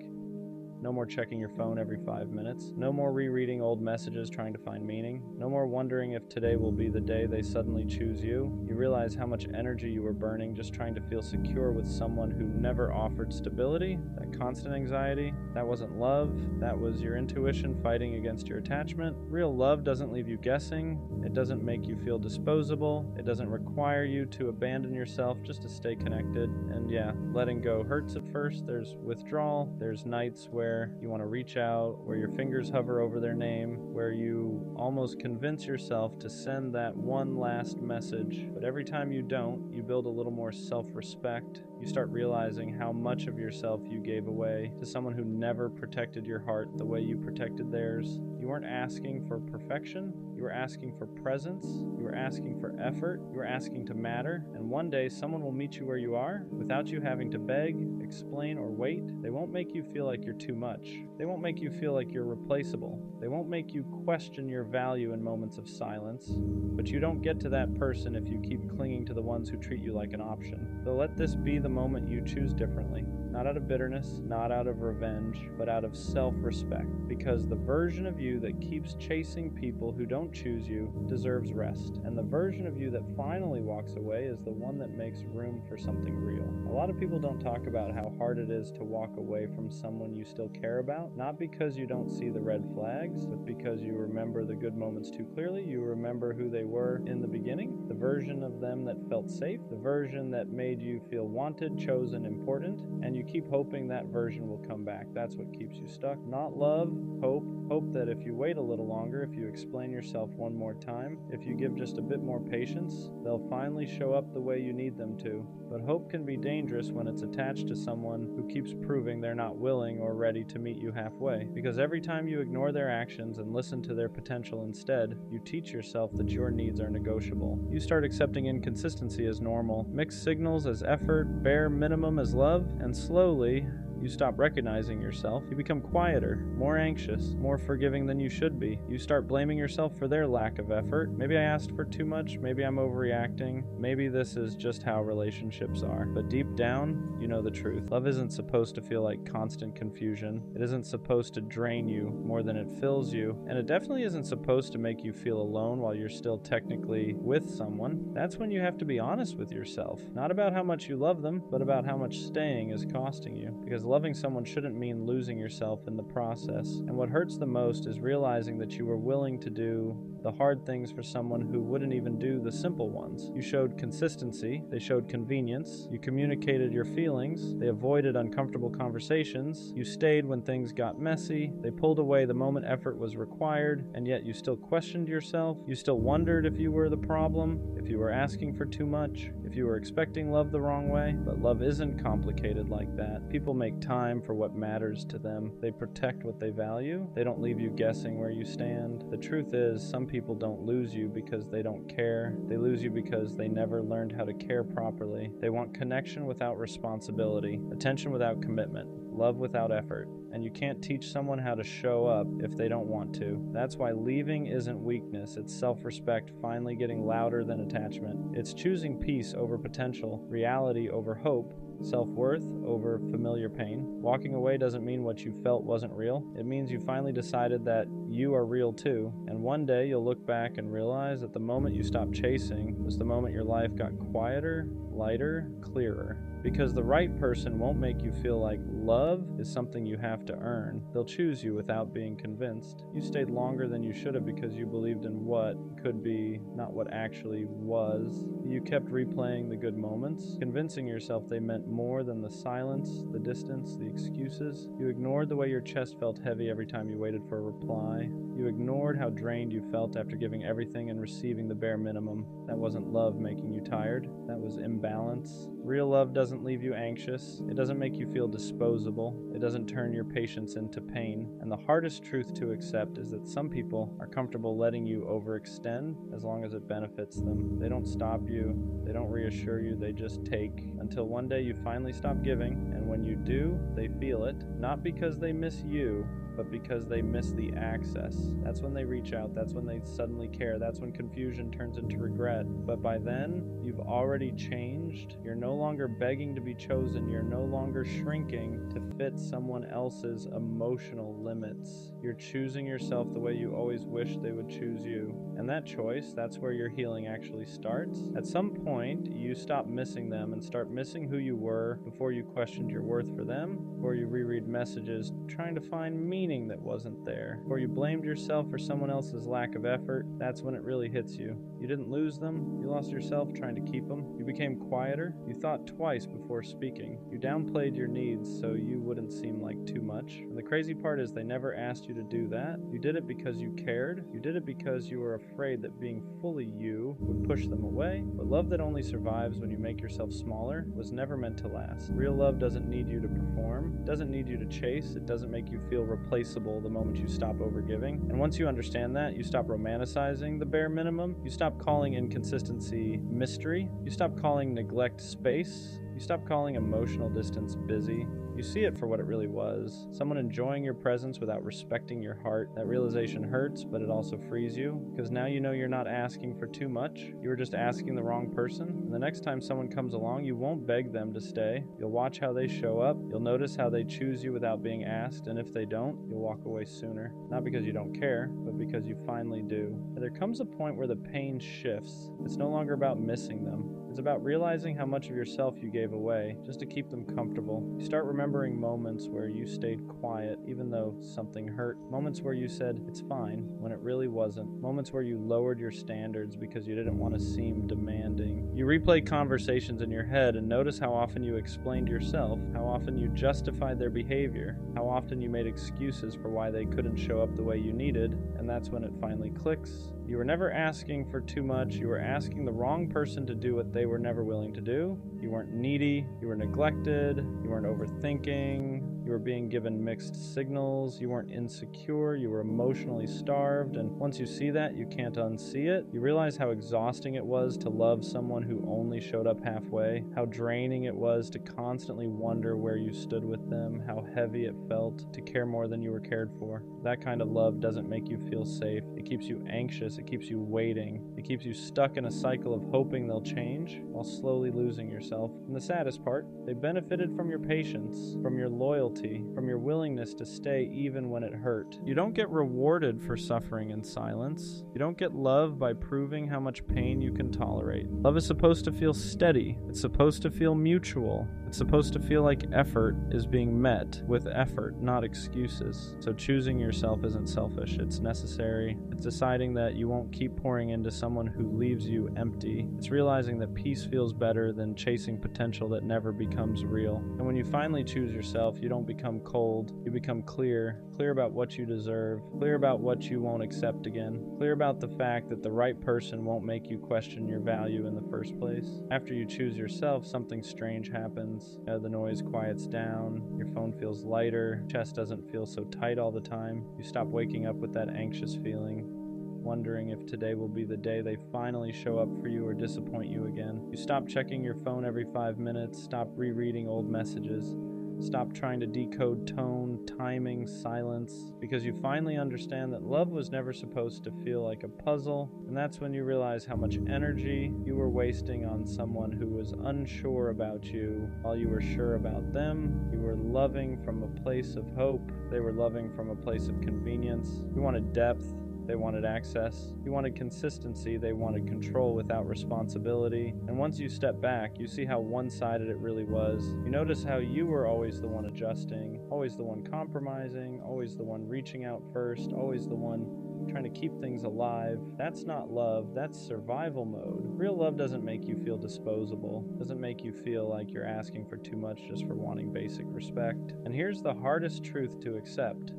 No more checking your phone every 5 minutes. No more rereading old messages trying to find meaning. No more wondering if today will be the day they suddenly choose you. You realize how much energy you were burning just trying to feel secure with someone who never offered stability. That constant anxiety, that wasn't love. That was your intuition fighting against your attachment. Real love doesn't leave you guessing. It doesn't make you feel disposable. It doesn't require you to abandon yourself just to stay connected. And yeah, letting go hurts at first. There's withdrawal. There's nights where you want to reach out, where your fingers hover over their name, where you almost convince yourself to send that one last message. But every time you don't, you build a little more self-respect. You start realizing how much of yourself you gave away to someone who never protected your heart the way you protected theirs. You weren't asking for perfection. You were asking for presence. You were asking for effort. You were asking to matter. And one day, someone will meet you where you are without you having to beg, explain, or wait. They won't make you feel like you're too much. They won't make you feel like you're replaceable. They won't make you question your value in moments of silence. But you don't get to that person if you keep clinging to the ones who treat you like an option. So let this be the moment you choose differently. Not out of bitterness, not out of revenge, but out of self-respect. Because the version of you that keeps chasing people who don't choose you deserves rest. And the version of you that finally walks away is the one that makes room for something real. A lot of people don't talk about how hard it is to walk away from someone you still care about, not because you don't see the red flags, but because you remember the good moments too clearly. You remember who they were in the beginning, the version of them that felt safe, the version that made you feel wanted, chosen, important, and you keep hoping that version will come back. That's what keeps you stuck. Not love, hope. Hope that if you wait a little longer, if you explain yourself one more time, if you give just a bit more patience, they'll finally show up the way you need them to. But hope can be dangerous when it's attached to someone who keeps proving they're not willing or ready to meet you halfway. Because every time you ignore their actions and listen to their potential instead, you teach yourself that your needs are negotiable. You start accepting inconsistency as normal, mixed signals as effort, bare minimum as love, and slowly, you stop recognizing yourself. You become quieter, more anxious, more forgiving than you should be. You start blaming yourself for their lack of effort. Maybe I asked for too much. Maybe I'm overreacting. Maybe this is just how relationships are. But deep down, you know the truth. Love isn't supposed to feel like constant confusion. It isn't supposed to drain you more than it fills you. And it definitely isn't supposed to make you feel alone while you're still technically with someone. That's when you have to be honest with yourself. Not about how much you love them, but about how much staying is costing you. Because loving someone shouldn't mean losing yourself in the process. And what hurts the most is realizing that you were willing to do the hard things for someone who wouldn't even do the simple ones. You showed consistency, they showed convenience, you communicated your feelings, they avoided uncomfortable conversations, you stayed when things got messy, they pulled away the moment effort was required, and yet you still questioned yourself, you still wondered if you were the problem, if you were asking for too much, if you were expecting love the wrong way. But love isn't complicated like that. People make time for what matters to them. They protect what they value. They don't leave you guessing where you stand. The truth is, some people don't lose you because they don't care. They lose you because they never learned how to care properly. They want connection without responsibility, attention without commitment, love without effort. And you can't teach someone how to show up if they don't want to. That's why leaving isn't weakness, it's self-respect finally getting louder than attachment. It's choosing peace over potential, reality over hope, self-worth over familiar pain. Walking away doesn't mean what you felt wasn't real. It means you finally decided that you are real too. And one day you'll look back and realize that the moment you stopped chasing was the moment your life got quieter, lighter, clearer. Because the right person won't make you feel like love is something you have to earn. They'll choose you without being convinced. You stayed longer than you should have because you believed in what could be, not what actually was. You kept replaying the good moments, convincing yourself they meant more than the silence, the distance, the excuses. You ignored the way your chest felt heavy every time you waited for a reply. You ignored how drained you felt after giving everything and receiving the bare minimum. That wasn't love making you tired. That was imbalance. Real love doesn't leave you anxious. It doesn't make you feel disposable. It doesn't turn your patience into pain. And the hardest truth to accept is that some people are comfortable letting you overextend as long as it benefits them. They don't stop you. They don't reassure you. They just take until one day you finally stop giving. And when you do, they feel it. Not because they miss you, but because they miss the access. That's when they reach out. That's when they suddenly care. That's when confusion turns into regret. But by then, you've already changed. You're no longer begging to be chosen. You're no longer shrinking to fit someone else's emotional limits. You're choosing yourself the way you always wished they would choose you. And that choice, that's where your healing actually starts. At some point, you stop missing them and start missing who you were before you questioned your worth for them, before you reread messages trying to find meaning that wasn't there, before you blamed yourself for someone else's lack of effort. That's when it really hits you. You didn't lose them. You lost yourself trying to keep them. You became quieter. You thought twice before speaking. You downplayed your needs so you wouldn't seem like too much. And the crazy part is they never asked you to do that. You did it because you cared. You did it because you were afraid that being fully you would push them away. But love that only survives when you make yourself smaller was never meant to last. Real love doesn't need you to perform. It doesn't need you to chase. It doesn't make you feel replaceable the moment you stop overgiving. And once you understand that, you stop romanticizing the bare minimum. You stop calling inconsistency mystery. You stop calling neglect space. You stop calling emotional distance busy. You You see it for what it really was. Someone enjoying your presence without respecting your heart. That realization hurts, but it also frees you, because now you know you're not asking for too much. You were just asking the wrong person. And the next time someone comes along, you won't beg them to stay. You'll watch how they show up. You'll notice how they choose you without being asked. And if they don't, you'll walk away sooner. Not because you don't care, but because you finally do. And there comes a point where the pain shifts. It's no longer about missing them. It's about realizing how much of yourself you gave away just to keep them comfortable. You start remembering moments where you stayed quiet even though something hurt. Moments where you said, it's fine, when it really wasn't. Moments where you lowered your standards because you didn't want to seem demanding. You replay conversations in your head and notice how often you explained yourself, how often you justified their behavior, how often you made excuses for why they couldn't show up the way you needed, and that's when it finally clicks. You were never asking for too much. You were asking the wrong person to do what they were never willing to do. You weren't needy. You were neglected. You weren't overthinking. You were being given mixed signals. You weren't insecure. You were emotionally starved. And once you see that, you can't unsee it. You realize how exhausting it was to love someone who only showed up halfway, how draining it was to constantly wonder where you stood with them, how heavy it felt to care more than you were cared for. That kind of love doesn't make you feel safe. It keeps you anxious. It keeps you waiting. It keeps you stuck in a cycle of hoping they'll change while slowly losing yourself. And the saddest part, they benefited from your patience, from your loyalty, from your willingness to stay even when it hurt. You don't get rewarded for suffering in silence. You don't get love by proving how much pain you can tolerate. Love is supposed to feel steady. It's supposed to feel mutual. It's supposed to feel like effort is being met with effort, not excuses. So choosing yourself isn't selfish. It's necessary. It's deciding that you won't keep pouring into someone who leaves you empty. It's realizing that peace feels better than chasing potential that never becomes real. And when you finally choose yourself, you don't become cold. You become clear about what you deserve, clear about what you won't accept again, clear about the fact that the right person won't make you question your value in the first place. After you choose yourself, something strange happens. The noise quiets down, your phone feels lighter, chest doesn't feel so tight all the time. You stop waking up with that anxious feeling, wondering if today will be the day they finally show up for you or disappoint you again. You stop checking your phone every 5 minutes, stop rereading old messages, stop trying to decode tone, timing, silence, because you finally understand that love was never supposed to feel like a puzzle, and that's when you realize how much energy you were wasting on someone who was unsure about you while you were sure about them. You were loving from a place of hope. They were loving from a place of convenience. You wanted depth. They wanted access. You wanted consistency. They wanted control without responsibility. And once you step back, you see how one-sided it really was. You notice how you were always the one adjusting, always the one compromising, always the one reaching out first, always the one trying to keep things alive. That's not love, that's survival mode. Real love doesn't make you feel disposable, doesn't make you feel like you're asking for too much just for wanting basic respect. And here's the hardest truth to accept.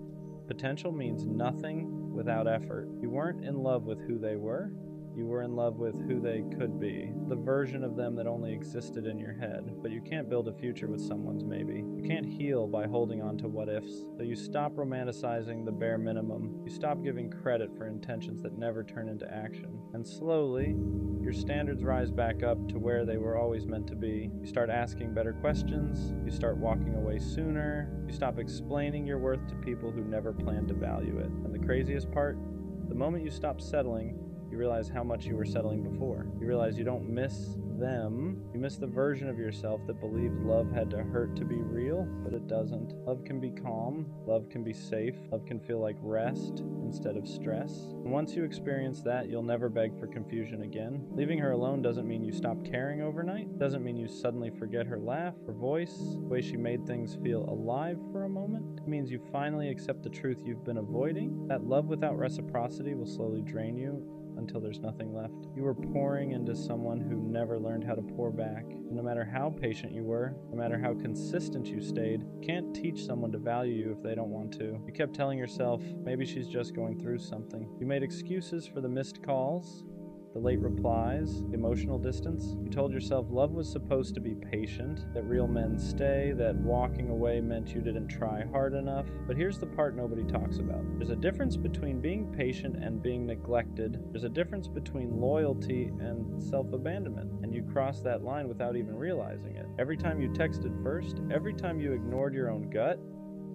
Potential means nothing without effort. You weren't in love with who they were. You were in love with who they could be, the version of them that only existed in your head. But you can't build a future with someone's maybe. You can't heal by holding on to what ifs. So you stop romanticizing the bare minimum. You stop giving credit for intentions that never turn into action. And slowly, your standards rise back up to where they were always meant to be. You start asking better questions. You start walking away sooner. You stop explaining your worth to people who never planned to value it. And the craziest part, the moment you stop settling, you realize how much you were settling before. You realize you don't miss them. You miss the version of yourself that believed love had to hurt to be real, but it doesn't. Love can be calm. Love can be safe. Love can feel like rest instead of stress. And once you experience that, you'll never beg for confusion again. Leaving her alone doesn't mean you stop caring overnight. Doesn't mean you suddenly forget her laugh, her voice, the way she made things feel alive for a moment. It means you finally accept the truth you've been avoiding. That love without reciprocity will slowly drain you until there's nothing left. You were pouring into someone who never learned how to pour back. And no matter how patient you were, no matter how consistent you stayed, you can't teach someone to value you if they don't want to. You kept telling yourself, maybe she's just going through something. You made excuses for the missed calls. the late replies, the emotional distance. You told yourself love was supposed to be patient, that real men stay, that walking away meant you didn't try hard enough. But here's the part nobody talks about. There's a difference between being patient and being neglected. There's a difference between loyalty and self-abandonment, and you cross that line without even realizing it. Every time you texted first, every time you ignored your own gut,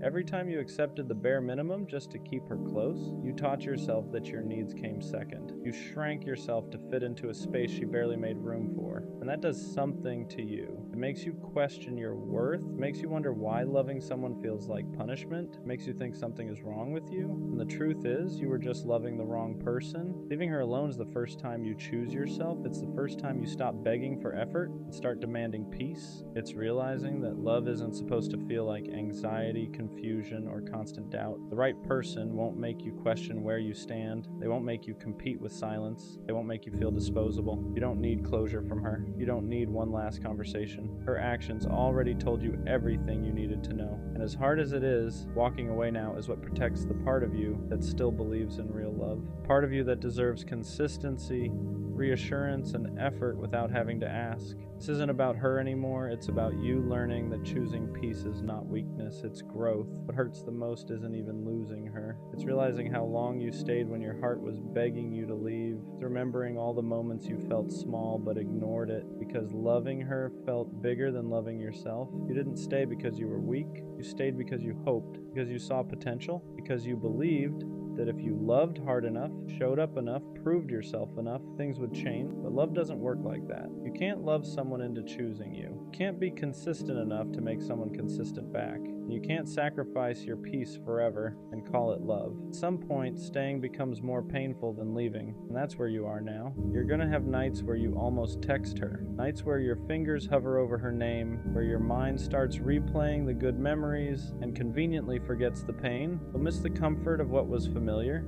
every time you accepted the bare minimum just to keep her close, you taught yourself that your needs came second. You shrank yourself to fit into a space she barely made room for. And that does something to you. It makes you question your worth. It makes you wonder why loving someone feels like punishment. It makes you think something is wrong with you. And the truth is, you were just loving the wrong person. Leaving her alone is the first time you choose yourself. It's the first time you stop begging for effort and start demanding peace. It's realizing that love isn't supposed to feel like anxiety, confusion, or constant doubt. The right person won't make you question where you stand. They won't make you compete with silence. They won't make you feel disposable. You don't need closure from her. You don't need one last conversation. Her actions already told you everything you needed to know. And as hard as it is, walking away now is what protects the part of you that still believes in real love. Part of you that deserves consistency, reassurance, and effort without having to ask. This isn't about her anymore, it's about you learning that choosing peace is not weakness, it's growth. What hurts the most isn't even losing her. It's realizing how long you stayed when your heart was begging you to leave. It's remembering all the moments you felt small but ignored it because loving her felt bigger than loving yourself. You didn't stay because you were weak, you stayed because you hoped, because you saw potential, because you believed that if you loved hard enough, showed up enough, proved yourself enough, things would change. But love doesn't work like that. You can't love someone into choosing you. You can't be consistent enough to make someone consistent back. You can't sacrifice your peace forever and call it love. At some point, staying becomes more painful than leaving, and that's where you are now. You're gonna have nights where you almost text her, nights where your fingers hover over her name, where your mind starts replaying the good memories and conveniently forgets the pain. You'll miss the comfort of what was familiar,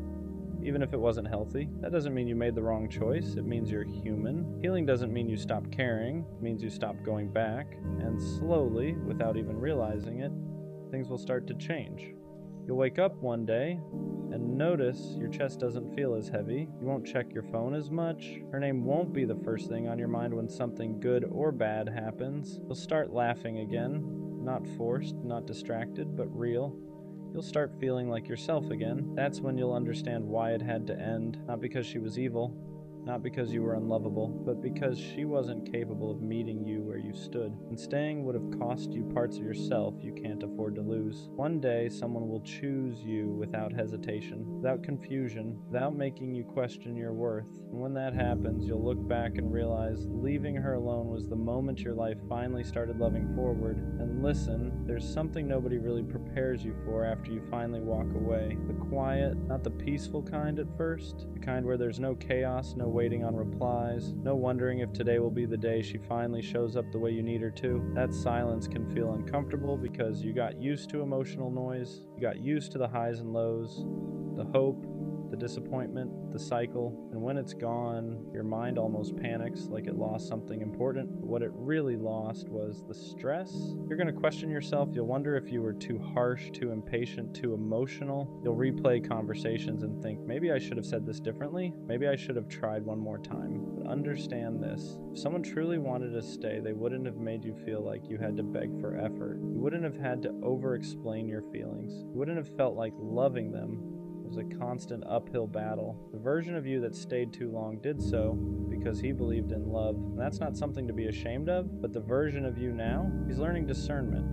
even if it wasn't healthy. That doesn't mean you made the wrong choice. It means you're human. Healing doesn't mean you stop caring. It means you stop going back. And slowly, without even realizing it, things will start to change. You'll wake up one day and notice your chest doesn't feel as heavy. You won't check your phone as much. Her name won't be the first thing on your mind when something good or bad happens. You'll start laughing again. Not forced, not distracted, but real. You'll start feeling like yourself again. That's when you'll understand why it had to end. Not because she was evil, not because you were unlovable, but because she wasn't capable of meeting you where you stood. And staying would have cost you parts of yourself you can't afford to lose. One day, someone will choose you without hesitation, without confusion, without making you question your worth. And when that happens, you'll look back and realize leaving her alone was the moment your life finally started loving forward. And listen, there's something nobody really prepares you for after you finally walk away. The quiet, not the peaceful kind at first, the kind where there's no chaos, no waiting on replies, no wondering if today will be the day she finally shows up the way you need her to. That silence can feel uncomfortable because you got used to emotional noise, you got used to the highs and lows, the hope, the disappointment, the cycle, and when it's gone, your mind almost panics like it lost something important. But what it really lost was the stress. You're going to question yourself. You'll wonder if you were too harsh, too impatient, too emotional. You'll replay conversations and think, maybe I should have said this differently. Maybe I should have tried one more time. But understand this. If someone truly wanted to stay, they wouldn't have made you feel like you had to beg for effort. You wouldn't have had to over-explain your feelings. You wouldn't have felt like loving them was a constant uphill battle. The version of you that stayed too long did so because he believed in love. And that's not something to be ashamed of, but the version of you now, he's learning discernment.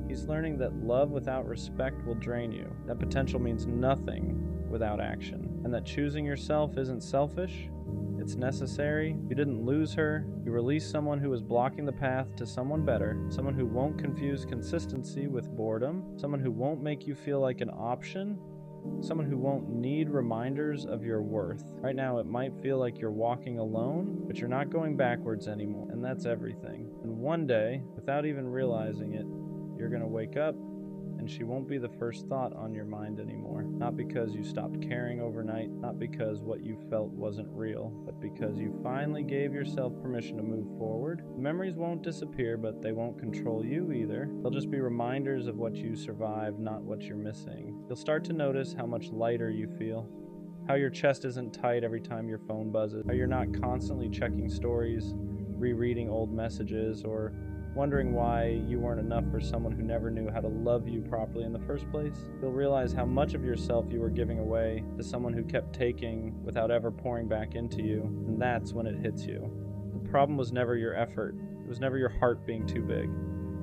He's learning that love without respect will drain you. That potential means nothing without action. And that choosing yourself isn't selfish, it's necessary. You didn't lose her. You released someone who was blocking the path to someone better, someone who won't confuse consistency with boredom, someone who won't make you feel like an option, someone who won't need reminders of your worth. Right now, it might feel like you're walking alone, but you're not going backwards anymore, and that's everything. And one day, without even realizing it, you're gonna wake up and she won't be the first thought on your mind anymore. Not because you stopped caring overnight, not because what you felt wasn't real, but because you finally gave yourself permission to move forward. The memories won't disappear, but they won't control you either. They'll just be reminders of what you survived, not what you're missing. You'll start to notice how much lighter you feel, How your chest isn't tight every time your phone buzzes. How you're not constantly checking stories, rereading old messages, or wondering why you weren't enough for someone who never knew how to love you properly in the first place. You'll realize how much of yourself you were giving away to someone who kept taking without ever pouring back into you, and that's when it hits you. The problem was never your effort. It was never your heart being too big.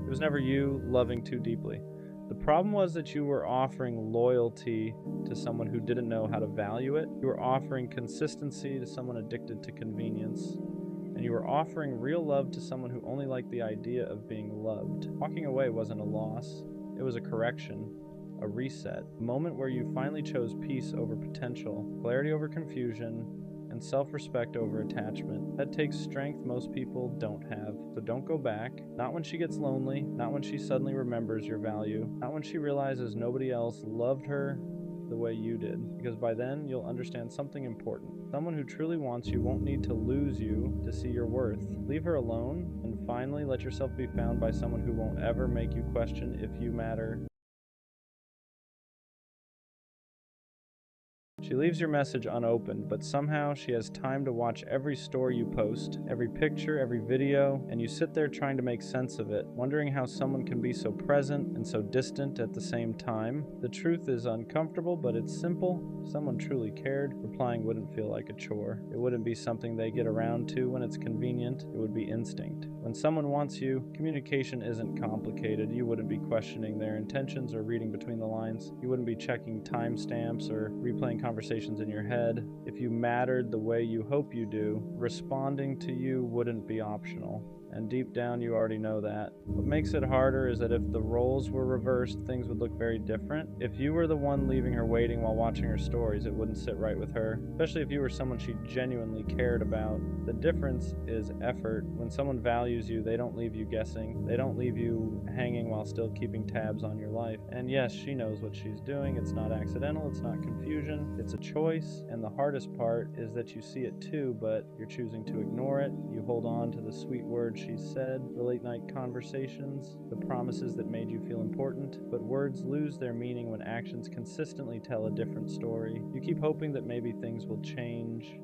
It was never you loving too deeply. The problem was that you were offering loyalty to someone who didn't know how to value it. You were offering consistency to someone addicted to convenience. And you were offering real love to someone who only liked the idea of being loved. Walking away wasn't a loss. It was a correction, a reset, a moment where you finally chose peace over potential, clarity over confusion, and self-respect over attachment. That takes strength most people don't have. So don't go back. Not when she gets lonely, not when she suddenly remembers your value, not when she realizes nobody else loved her the way you did, because by then you'll understand something important. Someone who truly wants you won't need to lose you to see your worth. Leave her alone, and finally let yourself be found by someone who won't ever make you question if you matter. She leaves your message unopened, but somehow she has time to watch every story you post, every picture, every video, and you sit there trying to make sense of it, wondering how someone can be so present and so distant at the same time. The truth is uncomfortable, but it's simple. If someone truly cared, replying wouldn't feel like a chore. It wouldn't be something they get around to when it's convenient. It would be instinct. When someone wants you, communication isn't complicated. You wouldn't be questioning their intentions or reading between the lines. You wouldn't be checking timestamps or replaying conversations in your head. If you mattered the way you hope you do, responding to you wouldn't be optional. And deep down you already know that. What makes it harder is that if the roles were reversed, things would look very different. If you were the one leaving her waiting while watching her stories, it wouldn't sit right with her, especially if you were someone she genuinely cared about. The difference is effort. When someone values you, they don't leave you guessing. They don't leave you hanging while still keeping tabs on your life. And yes, she knows what she's doing. It's not accidental, it's not confusion, it's a choice. And the hardest part is that you see it too, but you're choosing to ignore it. You hold on to the sweet words she said, the late night conversations, the promises that made you feel important, but words lose their meaning when actions consistently tell a different story. You keep hoping that maybe things will change,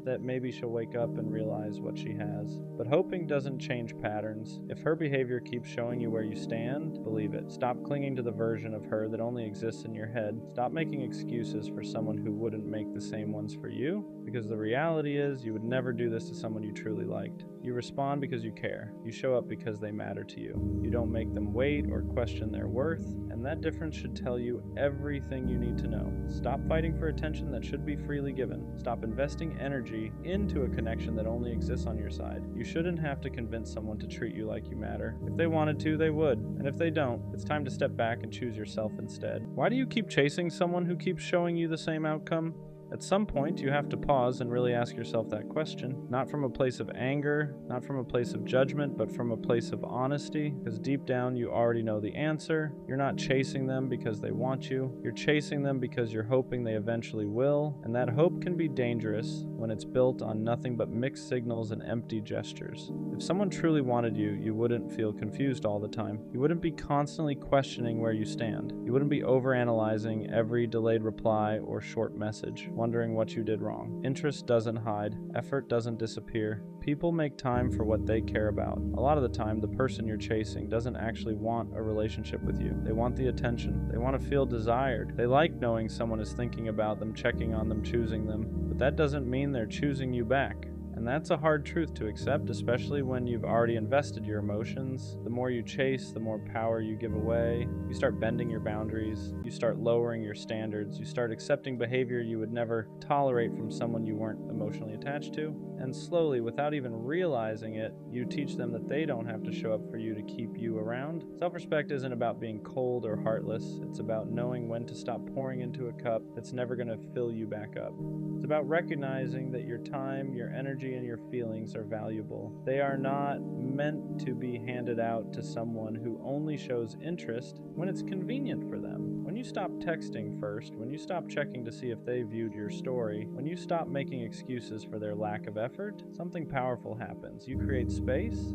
that maybe she'll wake up and realize what she has. But hoping doesn't change patterns. If her behavior keeps showing you where you stand, believe it. Stop clinging to the version of her that only exists in your head. Stop making excuses for someone who wouldn't make the same ones for you, because the reality is you would never do this to someone you truly liked. You respond because you care. You show up because they matter to you. You don't make them wait or question their worth, and that difference should tell you everything you need to know. Stop fighting for attention that should be freely given. Stop investing energy into a connection that only exists on your side. You shouldn't have to convince someone to treat you like you matter. If they wanted to, they would. And if they don't, it's time to step back and choose yourself instead. Why do you keep chasing someone who keeps showing you the same outcome? At some point, you have to pause and really ask yourself that question, not from a place of anger, not from a place of judgment, but from a place of honesty, because deep down you already know the answer. You're not chasing them because they want you. You're chasing them because you're hoping they eventually will, and that hope can be dangerous when it's built on nothing but mixed signals and empty gestures. If someone truly wanted you, you wouldn't feel confused all the time. You wouldn't be constantly questioning where you stand. You wouldn't be overanalyzing every delayed reply or short message, wondering what you did wrong. Interest doesn't hide. Effort doesn't disappear. People make time for what they care about. A lot of the time, the person you're chasing doesn't actually want a relationship with you. They want the attention. They want to feel desired. They like knowing someone is thinking about them, checking on them, choosing them. But that doesn't mean they're choosing you back. And that's a hard truth to accept, especially when you've already invested your emotions. The more you chase, the more power you give away. You start bending your boundaries. You start lowering your standards. You start accepting behavior you would never tolerate from someone you weren't emotionally attached to. And slowly, without even realizing it, you teach them that they don't have to show up for you to keep you around. Self-respect isn't about being cold or heartless. It's about knowing when to stop pouring into a cup that's never going to fill you back up. It's about recognizing that your time, your energy, and your feelings are valuable. They are not meant to be handed out to someone who only shows interest when it's convenient for them. When you stop texting first, when you stop checking to see if they viewed your story, when you stop making excuses for their lack of effort, something powerful happens. You create space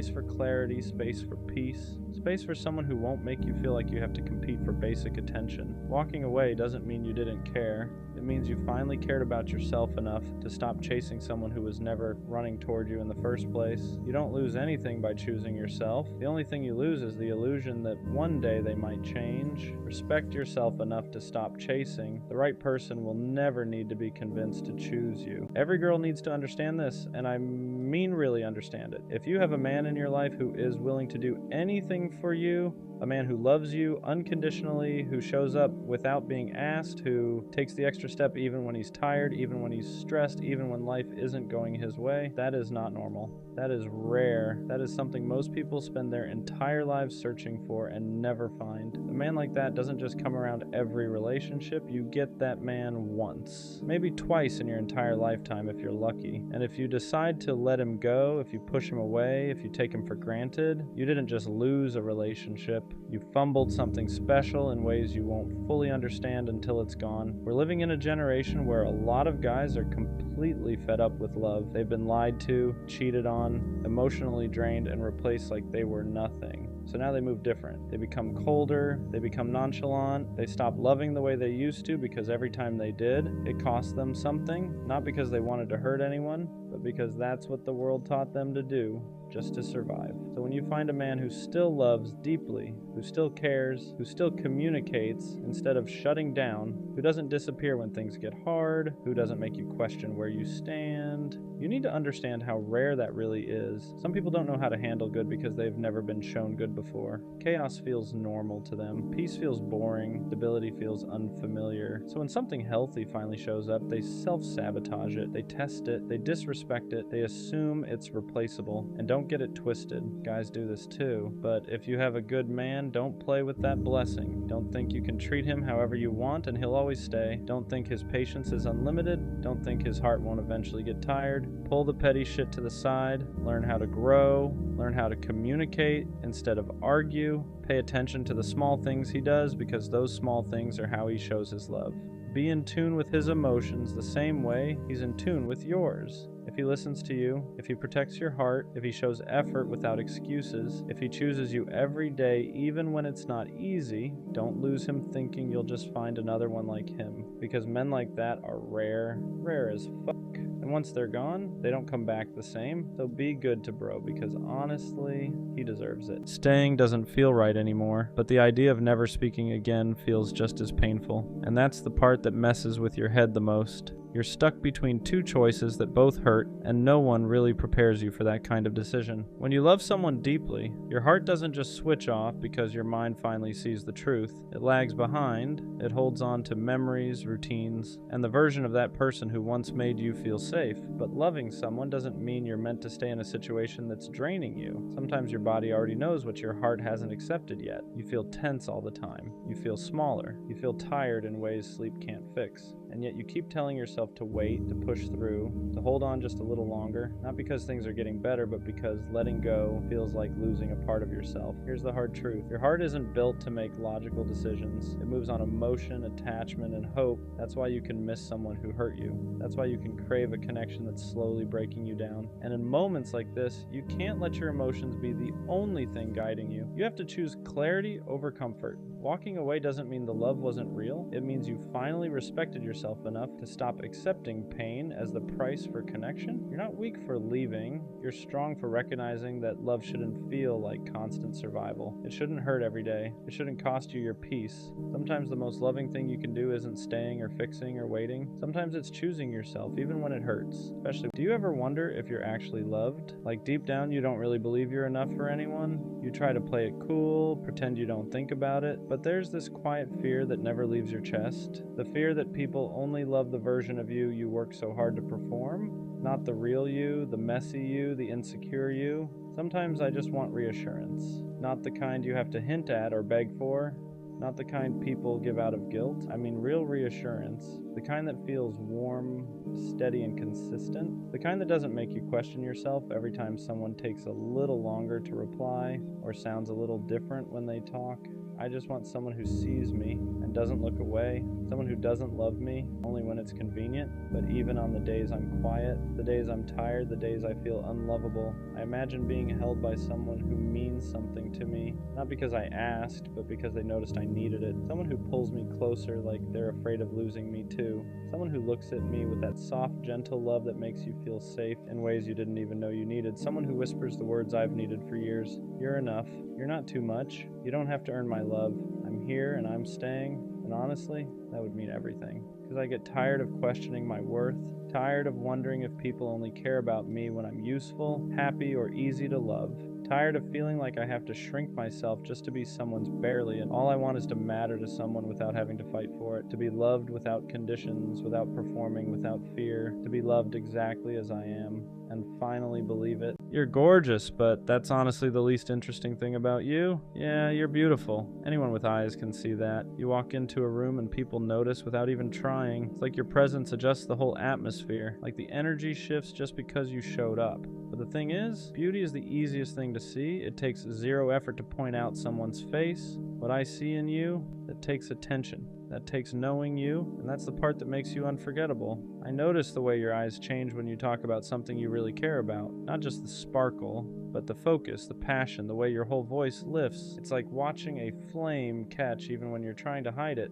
for clarity, space for peace, Space for someone who won't make you feel like you have to compete for basic attention. Walking away doesn't mean you didn't care. It means you finally cared about yourself enough to stop chasing someone who was never running toward you in the first place. You don't lose anything by choosing yourself. The only thing you lose is the illusion that one day they might change. Respect yourself enough to stop chasing. The right person will never need to be convinced to choose you. Every girl needs to understand this, and I mean really understand it. If you have a man in your life who is willing to do anything for you, a man who loves you unconditionally, who shows up without being asked, who takes the extra step even when he's tired, even when he's stressed, even when life isn't going his way, that is not normal. That is rare. That is something most people spend their entire lives searching for and never find. A man like that doesn't just come around every relationship. You get that man once, maybe twice in your entire lifetime if you're lucky. And if you decide to let him go, if you push him away, if you take him for granted, you didn't just lose a relationship. You fumbled something special in ways you won't fully understand until it's gone. We're living in a generation where a lot of guys are completely fed up with love. They've been lied to, cheated on, emotionally drained, and replaced like they were nothing. So now they move different. They become colder, they become nonchalant, they stop loving the way they used to because every time they did, it cost them something, not because they wanted to hurt anyone, but because that's what the world taught them to do, just to survive. So when you find a man who still loves deeply, who still cares, who still communicates instead of shutting down, who doesn't disappear when things get hard, who doesn't make you question where you stand, you need to understand how rare that really is. Some people don't know how to handle good because they've never been shown good before. Chaos feels normal to them. Peace feels boring. Stability feels unfamiliar. So when something healthy finally shows up, they self-sabotage it. They test it. They disrespect it. They assume it's replaceable. And don't get it twisted. Guys do this too. But if you have a good man, don't play with that blessing. Don't think you can treat him however you want and he'll always stay. Don't think his patience is unlimited. Don't think his heart won't eventually get tired. Pull the petty shit to the side. Learn how to grow. Learn how to communicate instead of argue. Pay attention to the small things he does because those small things are how he shows his love. Be in tune with his emotions the same way he's in tune with yours. If he listens to you, if he protects your heart, if he shows effort without excuses, if he chooses you every day even when it's not easy, don't lose him thinking you'll just find another one like him. Because men like that are rare as fuck. And once they're gone, they don't come back the same. So be good to bro because honestly, he deserves it. Staying doesn't feel right anymore, but the idea of never speaking again feels just as painful. And that's the part that messes with your head the most. You're stuck between two choices that both hurt, and no one really prepares you for that kind of decision. When you love someone deeply, your heart doesn't just switch off because your mind finally sees the truth. It lags behind, it holds on to memories, routines, and the version of that person who once made you feel safe. But loving someone doesn't mean you're meant to stay in a situation that's draining you. Sometimes your body already knows what your heart hasn't accepted yet. You feel tense all the time. You feel smaller. You feel tired in ways sleep can't fix. And yet you keep telling yourself to wait, to push through, to hold on just a little longer, not because things are getting better, but because letting go feels like losing a part of yourself. Here's the hard truth. Your heart isn't built to make logical decisions. It moves on emotion, attachment, and hope. That's why you can miss someone who hurt you. That's why you can crave a connection that's slowly breaking you down. And in moments like this, you can't let your emotions be the only thing guiding you. You have to choose clarity over comfort. Walking away doesn't mean the love wasn't real. It means you finally respected yourself enough to stop accepting pain as the price for connection. You're not weak for leaving. You're strong for recognizing that love shouldn't feel like constant survival. It shouldn't hurt every day. It shouldn't cost you your peace. Sometimes the most loving thing you can do isn't staying or fixing or waiting. Sometimes it's choosing yourself, even when it hurts. Especially, do you ever wonder if you're actually loved? Like deep down, you don't really believe you're enough for anyone? You try to play it cool, pretend you don't think about it, but there's this quiet fear that never leaves your chest. The fear that people only love the version of you you work so hard to perform, not the real you, the messy you, the insecure you. Sometimes I just want reassurance. Not the kind you have to hint at or beg for. Not the kind people give out of guilt. I mean real reassurance. The kind that feels warm, steady, and consistent. The kind that doesn't make you question yourself every time someone takes a little longer to reply or sounds a little different when they talk. I just want someone who sees me and doesn't look away, someone who doesn't love me only when it's convenient, but even on the days I'm quiet, the days I'm tired, the days I feel unlovable. I imagine being held by someone who means something to me, not because I asked, but because they noticed I needed it. Someone who pulls me closer like they're afraid of losing me too. Someone who looks at me with that soft, gentle love that makes you feel safe in ways you didn't even know you needed. Someone who whispers the words I've needed for years. You're enough. You're not too much. You don't have to earn my love. I'm here and I'm staying. And honestly, that would mean everything. Because I get tired of questioning my worth, tired of wondering if people only care about me when I'm useful, happy, or easy to love. Tired of feeling like I have to shrink myself just to be someone's barely, and all I want is to matter to someone without having to fight for it, to be loved without conditions, without performing, without fear, to be loved exactly as I am, and finally believe it. You're gorgeous, but that's honestly the least interesting thing about you. Yeah, you're beautiful. Anyone with eyes can see that. You walk into a room and people notice without even trying. It's like your presence adjusts the whole atmosphere, like the energy shifts just because you showed up. But the thing is, beauty is the easiest thing to see. It takes zero effort to point out someone's face. What I see in you, that takes attention. That takes knowing you, and that's the part that makes you unforgettable. I notice the way your eyes change when you talk about something you really care about. Not just the sparkle, but the focus, the passion, the way your whole voice lifts. It's like watching a flame catch even when you're trying to hide it.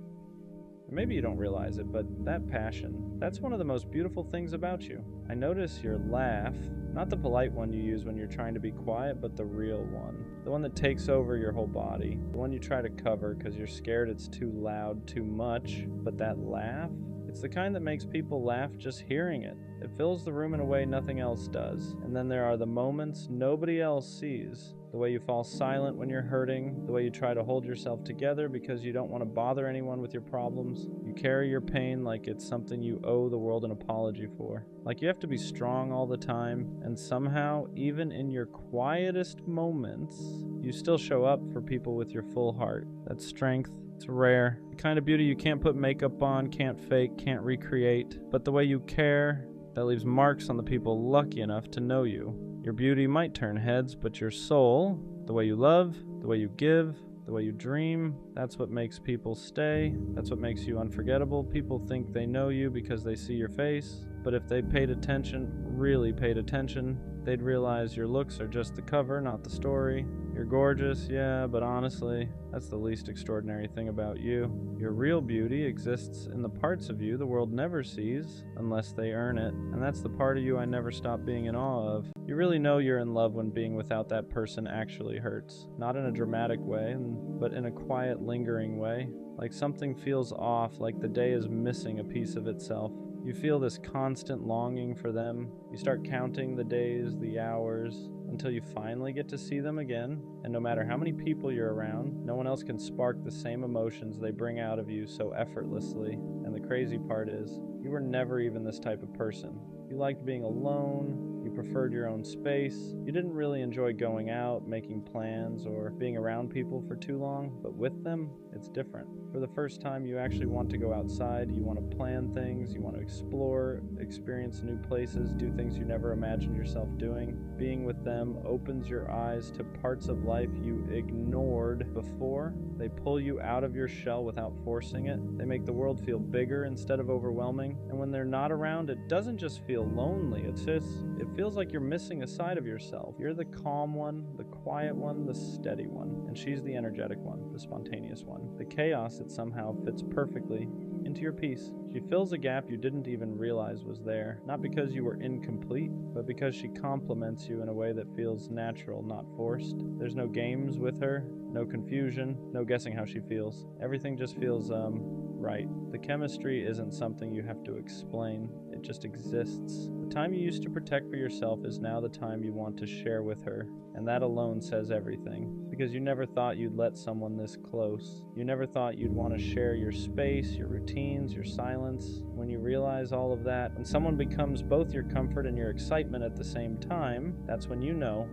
Maybe you don't realize it, but that passion, that's one of the most beautiful things about you. I notice your laugh, not the polite one you use when you're trying to be quiet, but the real one. The one that takes over your whole body. The one you try to cover because you're scared it's too loud, too much. But that laugh, it's the kind that makes people laugh just hearing it. It fills the room in a way nothing else does. And then there are the moments nobody else sees. The way you fall silent when you're hurting, the way you try to hold yourself together because you don't want to bother anyone with your problems. You carry your pain like it's something you owe the world an apology for. Like you have to be strong all the time, and somehow, even in your quietest moments, you still show up for people with your full heart. That strength, it's rare. The kind of beauty you can't put makeup on, can't fake, can't recreate. But the way you care, that leaves marks on the people lucky enough to know you. Your beauty might turn heads, but your soul, the way you love, the way you give, the way you dream, that's what makes people stay. That's what makes you unforgettable. People think they know you because they see your face, but if they paid attention, really paid attention, they'd realize your looks are just the cover, not the story. You're gorgeous, yeah, but honestly, that's the least extraordinary thing about you. Your real beauty exists in the parts of you the world never sees unless they earn it, and that's the part of you I never stop being in awe of. You really know you're in love when being without that person actually hurts. Not in a dramatic way, but in a quiet, lingering way. Like something feels off, like the day is missing a piece of itself. You feel this constant longing for them. You start counting the days, the hours, until you finally get to see them again. And no matter how many people you're around, no one else can spark the same emotions they bring out of you so effortlessly. And the crazy part is, you were never even this type of person. You liked being alone, you preferred your own space, you didn't really enjoy going out, making plans, or being around people for too long, but with them, it's different. For the first time, you actually want to go outside, you want to plan things, you want to explore, experience new places, do things you never imagined yourself doing. Being with them opens your eyes to parts of life you ignored before. They pull you out of your shell without forcing it. They make the world feel bigger instead of overwhelming. And when they're not around, it doesn't just feel lonely, it feels like you're missing a side of yourself. You're the calm one, the quiet one, the steady one. And she's the energetic one, the spontaneous one. The chaos that somehow fits perfectly into your peace. She fills a gap you didn't even realize was there, not because you were incomplete, but because she complements you in a way that feels natural, not forced. There's no games with her, no confusion, no guessing how she feels. Everything just feels, right. The chemistry isn't something you have to explain, it just exists. The time you used to protect for yourself is now the time you want to share with her, and that alone says everything. Because you never thought you'd let someone this close. You never thought you'd want to share your space, your routines, your silence. When you realize all of that, when someone becomes both your comfort and your excitement at the same time, that's when you know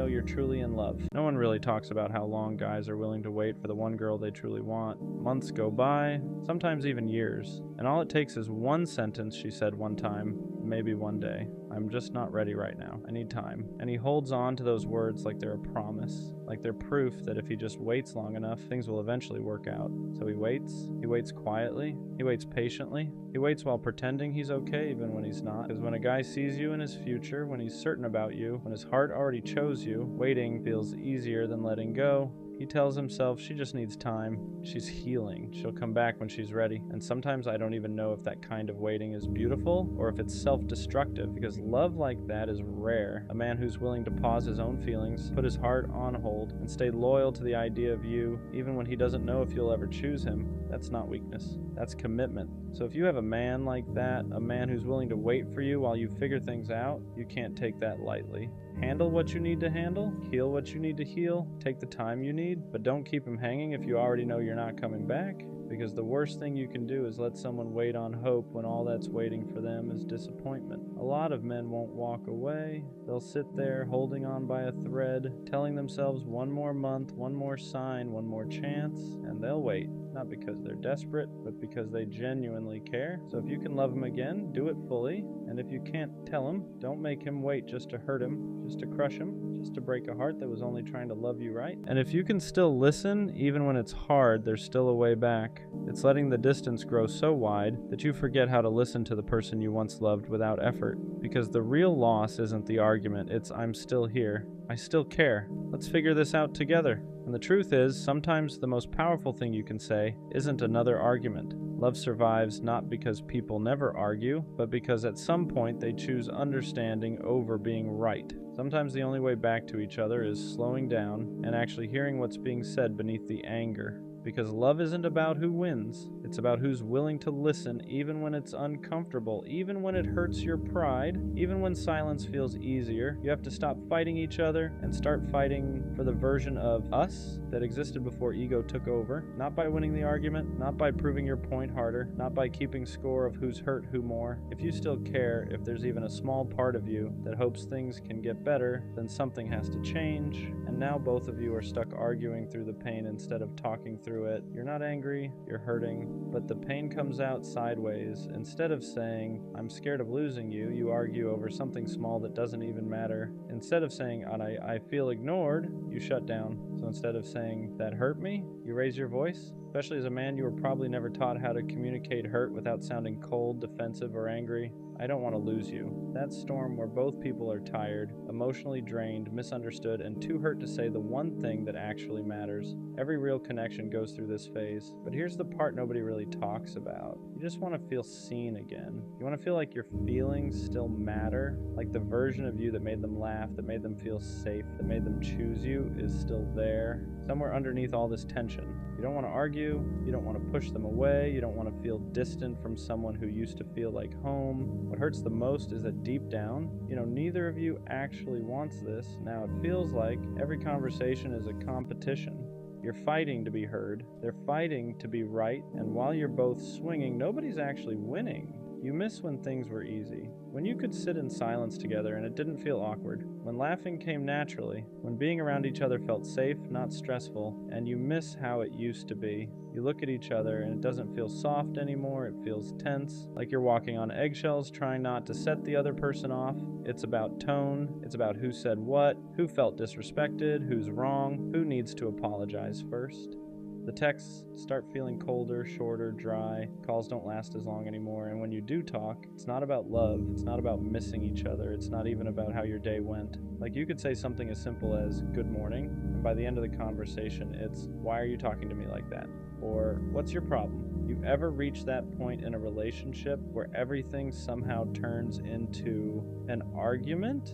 you're truly in love. No one really talks about how long guys are willing to wait for the one girl they truly want. Months go by, sometimes even years, and all it takes is one sentence, she said one time. maybe one day. I'm just not ready right now. I need time. And he holds on to those words like they're a promise, like they're proof that if he just waits long enough, things will eventually work out. So he waits quietly, he waits patiently, he waits while pretending he's okay even when he's not. Because when a guy sees you in his future, when he's certain about you, when his heart already chose you, waiting feels easier than letting go. He tells himself she just needs time. She's healing. She'll come back when she's ready. And sometimes I don't even know if that kind of waiting is beautiful or if it's self-destructive, because love like that is rare. A man who's willing to pause his own feelings, put his heart on hold, and stay loyal to the idea of you, even when he doesn't know if you'll ever choose him, that's not weakness. That's commitment. So if you have a man like that, a man who's willing to wait for you while you figure things out, you can't take that lightly. Handle what you need to handle, heal what you need to heal, take the time you need, but don't keep him hanging if you already know you're not coming back, because the worst thing you can do is let someone wait on hope when all that's waiting for them is disappointment. A lot of men won't walk away. They'll sit there holding on by a thread, telling themselves one more month, one more sign, one more chance, and they'll wait. Not because they're desperate, but because they genuinely care. So if you can love him again, do it fully. And if you can't, tell him. Don't make him wait just to hurt him, just to crush him, just to break a heart that was only trying to love you right. And if you can still listen, even when it's hard, there's still a way back. It's letting the distance grow so wide that you forget how to listen to the person you once loved without effort. Because the real loss isn't the argument, it's I'm still here. I still care. Let's figure this out together. And the truth is, sometimes the most powerful thing you can say isn't another argument. Love survives not because people never argue, but because at some point they choose understanding over being right. Sometimes the only way back to each other is slowing down and actually hearing what's being said beneath the anger. Because love isn't about who wins, it's about who's willing to listen even when it's uncomfortable, even when it hurts your pride, even when silence feels easier. You have to stop fighting each other and start fighting for the version of us that existed before ego took over. Not by winning the argument, not by proving your point harder, not by keeping score of who's hurt who more. If you still care, if there's even a small part of you that hopes things can get better, then something has to change. And now both of you are stuck arguing through the pain instead of talking through it. You're not angry, you're hurting, but the pain comes out sideways. Instead of saying, I'm scared of losing you, you argue over something small that doesn't even matter. Instead of saying, I feel ignored, you shut down. So instead of saying, that hurt me, you raise your voice. Especially as a man, you were probably never taught how to communicate hurt without sounding cold, defensive, or angry. I don't want to lose you. That storm where both people are tired, emotionally drained, misunderstood, and too hurt to say the one thing that actually matters. Every real connection goes through this phase. But here's the part nobody really talks about. You just want to feel seen again. You want to feel like your feelings still matter, like the version of you that made them laugh, that made them feel safe, that made them choose you is still there, somewhere underneath all this tension. You don't want to argue, you don't want to push them away, you don't want to feel distant from someone who used to feel like home. What hurts the most is that deep down, neither of you actually wants this. Now it feels like every conversation is a competition. You're fighting to be heard, they're fighting to be right, and while you're both swinging, nobody's actually winning. You miss when things were easy, when you could sit in silence together and it didn't feel awkward, when laughing came naturally, when being around each other felt safe, not stressful, and you miss how it used to be. You look at each other and it doesn't feel soft anymore, it feels tense, like you're walking on eggshells trying not to set the other person off. It's about tone, it's about who said what, who felt disrespected, who's wrong, who needs to apologize first. The texts start feeling colder, shorter, dry. Calls don't last as long anymore. And when you do talk, it's not about love. It's not about missing each other. It's not even about how your day went. Like you could say something as simple as good morning. And by the end of the conversation, it's why are you talking to me like that? Or what's your problem? You ever reach that point in a relationship where everything somehow turns into an argument?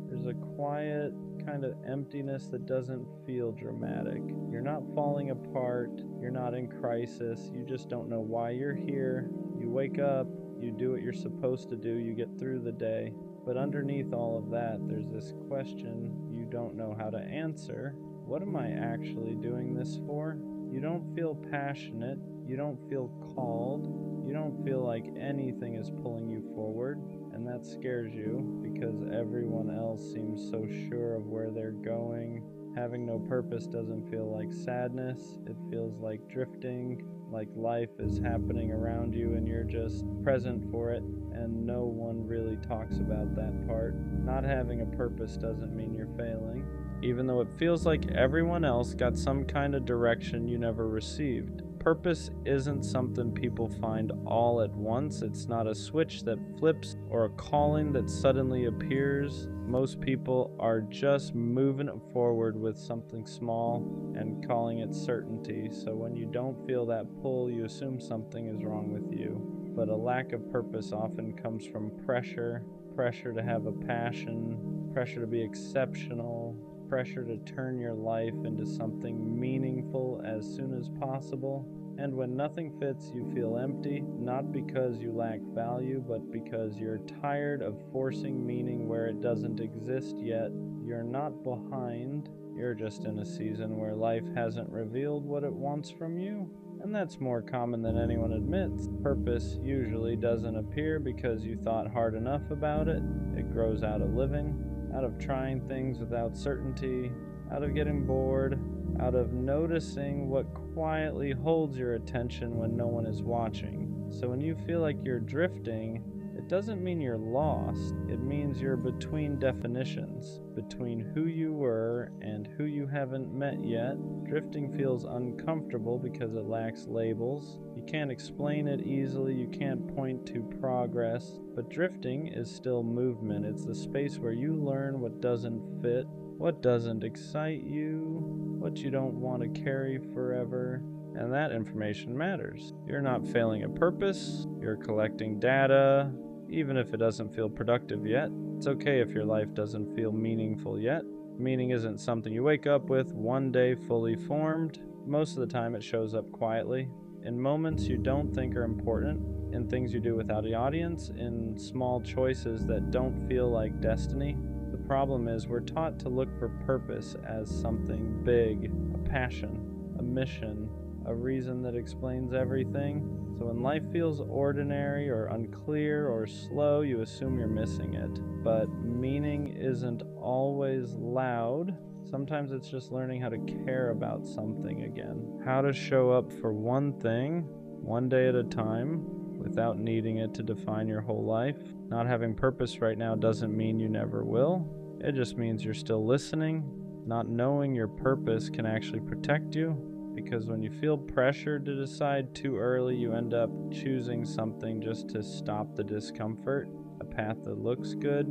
There's a quiet kind of emptiness that doesn't feel dramatic. You're not falling apart, you're not in crisis, you just don't know why you're here. You wake up, you do what you're supposed to do, you get through the day. But underneath all of that, there's this question you don't know how to answer. What am I actually doing this for? You don't feel passionate, you don't feel called, you don't feel like anything is pulling you forward. And that scares you because everyone else seems so sure of where they're going. Having no purpose doesn't feel like sadness, it feels like drifting. like life is happening around you and you're just present for it, and no one really talks about that part. Not having a purpose doesn't mean you're failing, even though it feels like everyone else got some kind of direction you never received. Purpose isn't something people find all at once. It's not a switch that flips or a calling that suddenly appears. Most people are just moving forward with something small and calling it certainty. So when you don't feel that pull, you assume something is wrong with you. But a lack of purpose often comes from pressure to have a passion, pressure to be exceptional, pressure to turn your life into something meaningful as soon as possible. And when nothing fits, you feel empty, not because you lack value, but because you're tired of forcing meaning where it doesn't exist yet. You're not behind, you're just in a season where life hasn't revealed what it wants from you. And that's more common than anyone admits. Purpose usually doesn't appear because you thought hard enough about it. It grows out of living, out of trying things without certainty, out of getting bored, out of noticing what quietly holds your attention when no one is watching. So when you feel like you're drifting, it doesn't mean you're lost. It means you're between definitions, between who you were and who you haven't met yet. Drifting feels uncomfortable because it lacks labels. You can't explain it easily, you can't point to progress, but drifting is still movement. It's the space where you learn what doesn't fit, what doesn't excite you, what you don't want to carry forever, and that information matters. You're not failing a purpose, you're collecting data, even if it doesn't feel productive yet. It's okay if your life doesn't feel meaningful yet. Meaning isn't something you wake up with one day fully formed. Most of the time it shows up quietly, in moments you don't think are important, in things you do without an audience, in small choices that don't feel like destiny. The problem is we're taught to look for purpose as something big, a passion, a mission, a reason that explains everything. So when life feels ordinary or unclear or slow, you assume you're missing it. But meaning isn't always loud. Sometimes it's just learning how to care about something again. How to show up for one thing, one day at a time, without needing it to define your whole life. Not having purpose right now doesn't mean you never will. It just means you're still listening. Not knowing your purpose can actually protect you, because when you feel pressured to decide too early, you end up choosing something just to stop the discomfort. A path that looks good,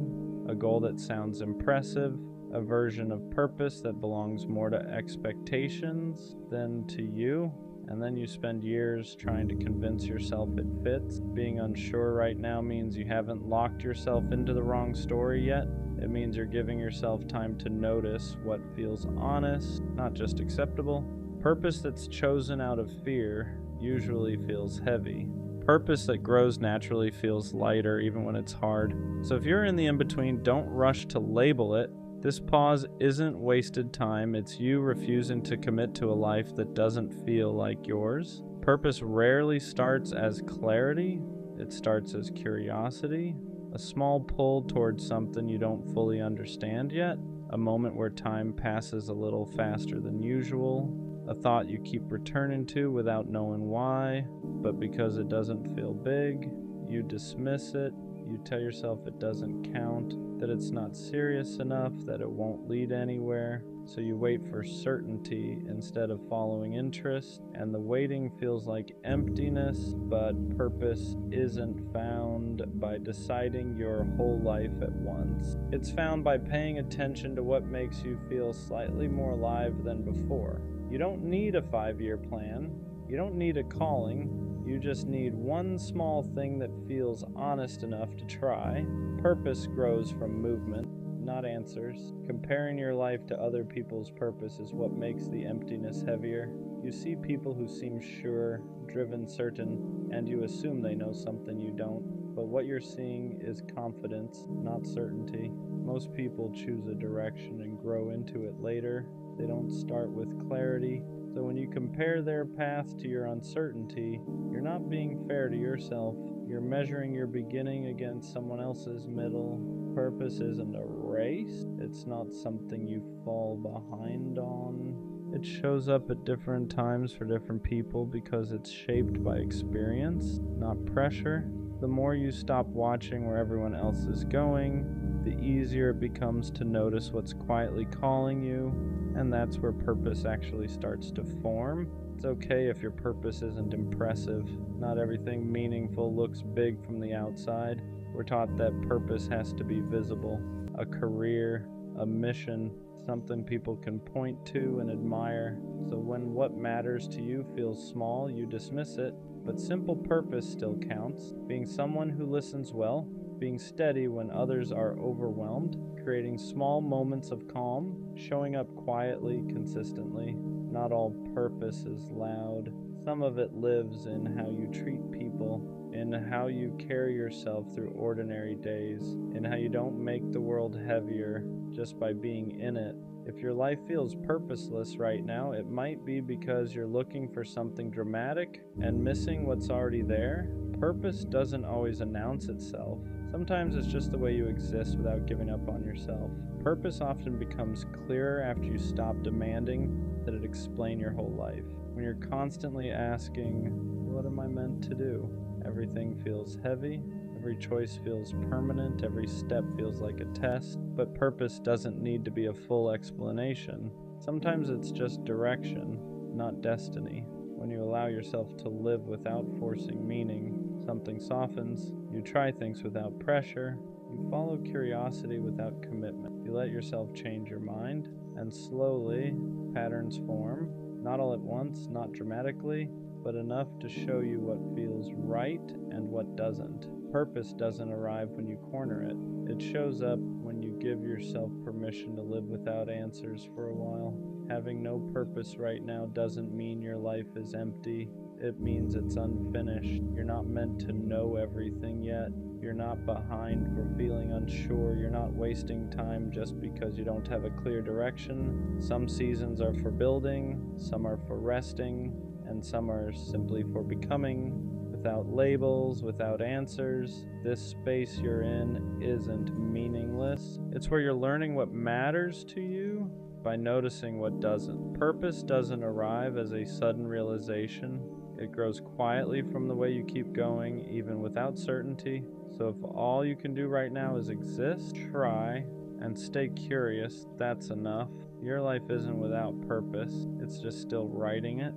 a goal that sounds impressive, a version of purpose that belongs more to expectations than to you. And then you spend years trying to convince yourself it fits. Being unsure right now means you haven't locked yourself into the wrong story yet. It means you're giving yourself time to notice what feels honest, not just acceptable. Purpose that's chosen out of fear usually feels heavy. Purpose that grows naturally feels lighter even when it's hard. So if you're in the in-between, don't rush to label it. This pause isn't wasted time, it's you refusing to commit to a life that doesn't feel like yours. Purpose rarely starts as clarity, it starts as curiosity, a small pull towards something you don't fully understand yet, a moment where time passes a little faster than usual, a thought you keep returning to without knowing why, but because it doesn't feel big, you dismiss it. You tell yourself it doesn't count, that it's not serious enough, that it won't lead anywhere. So you wait for certainty instead of following interest, and the waiting feels like emptiness, but purpose isn't found by deciding your whole life at once. It's found by paying attention to what makes you feel slightly more alive than before. You don't need a 5-year plan. You don't need a calling. You just need one small thing that feels honest enough to try. Purpose grows from movement, not answers. Comparing your life to other people's purpose is what makes the emptiness heavier. You see people who seem sure, driven, certain, and you assume they know something you don't. But what you're seeing is confidence, not certainty. Most people choose a direction and grow into it later. They don't start with clarity. So when you compare their path to your uncertainty, you're not being fair to yourself. You're measuring your beginning against someone else's middle. Purpose isn't a race. It's not something you fall behind on. It shows up at different times for different people because it's shaped by experience, not pressure. The more you stop watching where everyone else is going, the easier it becomes to notice what's quietly calling you, and that's where purpose actually starts to form. It's okay if your purpose isn't impressive. Not everything meaningful looks big from the outside. We're taught that purpose has to be visible. A career, a mission, something people can point to and admire. So when what matters to you feels small, you dismiss it. But simple purpose still counts. Being someone who listens well, being steady when others are overwhelmed, creating small moments of calm, showing up quietly, consistently. Not all purpose is loud. Some of it lives in how you treat people, in how you carry yourself through ordinary days, in how you don't make the world heavier just by being in it. If your life feels purposeless right now, it might be because you're looking for something dramatic and missing what's already there. Purpose doesn't always announce itself. Sometimes it's just the way you exist without giving up on yourself. Purpose often becomes clearer after you stop demanding that it explain your whole life. When you're constantly asking, what am I meant to do? Everything feels heavy. Every choice feels permanent, every step feels like a test, but purpose doesn't need to be a full explanation. Sometimes it's just direction, not destiny. When you allow yourself to live without forcing meaning, something softens. You try things without pressure. You follow curiosity without commitment. You let yourself change your mind, and slowly, patterns form. Not all at once, not dramatically, but enough to show you what feels right and what doesn't. Purpose doesn't arrive when you corner it. It shows up when you give yourself permission to live without answers for a while. Having no purpose right now doesn't mean your life is empty. It means it's unfinished. You're not meant to know everything yet. You're not behind for feeling unsure. You're not wasting time just because you don't have a clear direction. Some seasons are for building, some are for resting, and some are simply for becoming. Without labels, without answers, this space you're in isn't meaningless. It's where you're learning what matters to you by noticing what doesn't. Purpose doesn't arrive as a sudden realization. It grows quietly from the way you keep going, even without certainty. So if all you can do right now is exist, try, and stay curious, that's enough. Your life isn't without purpose. It's just still writing it.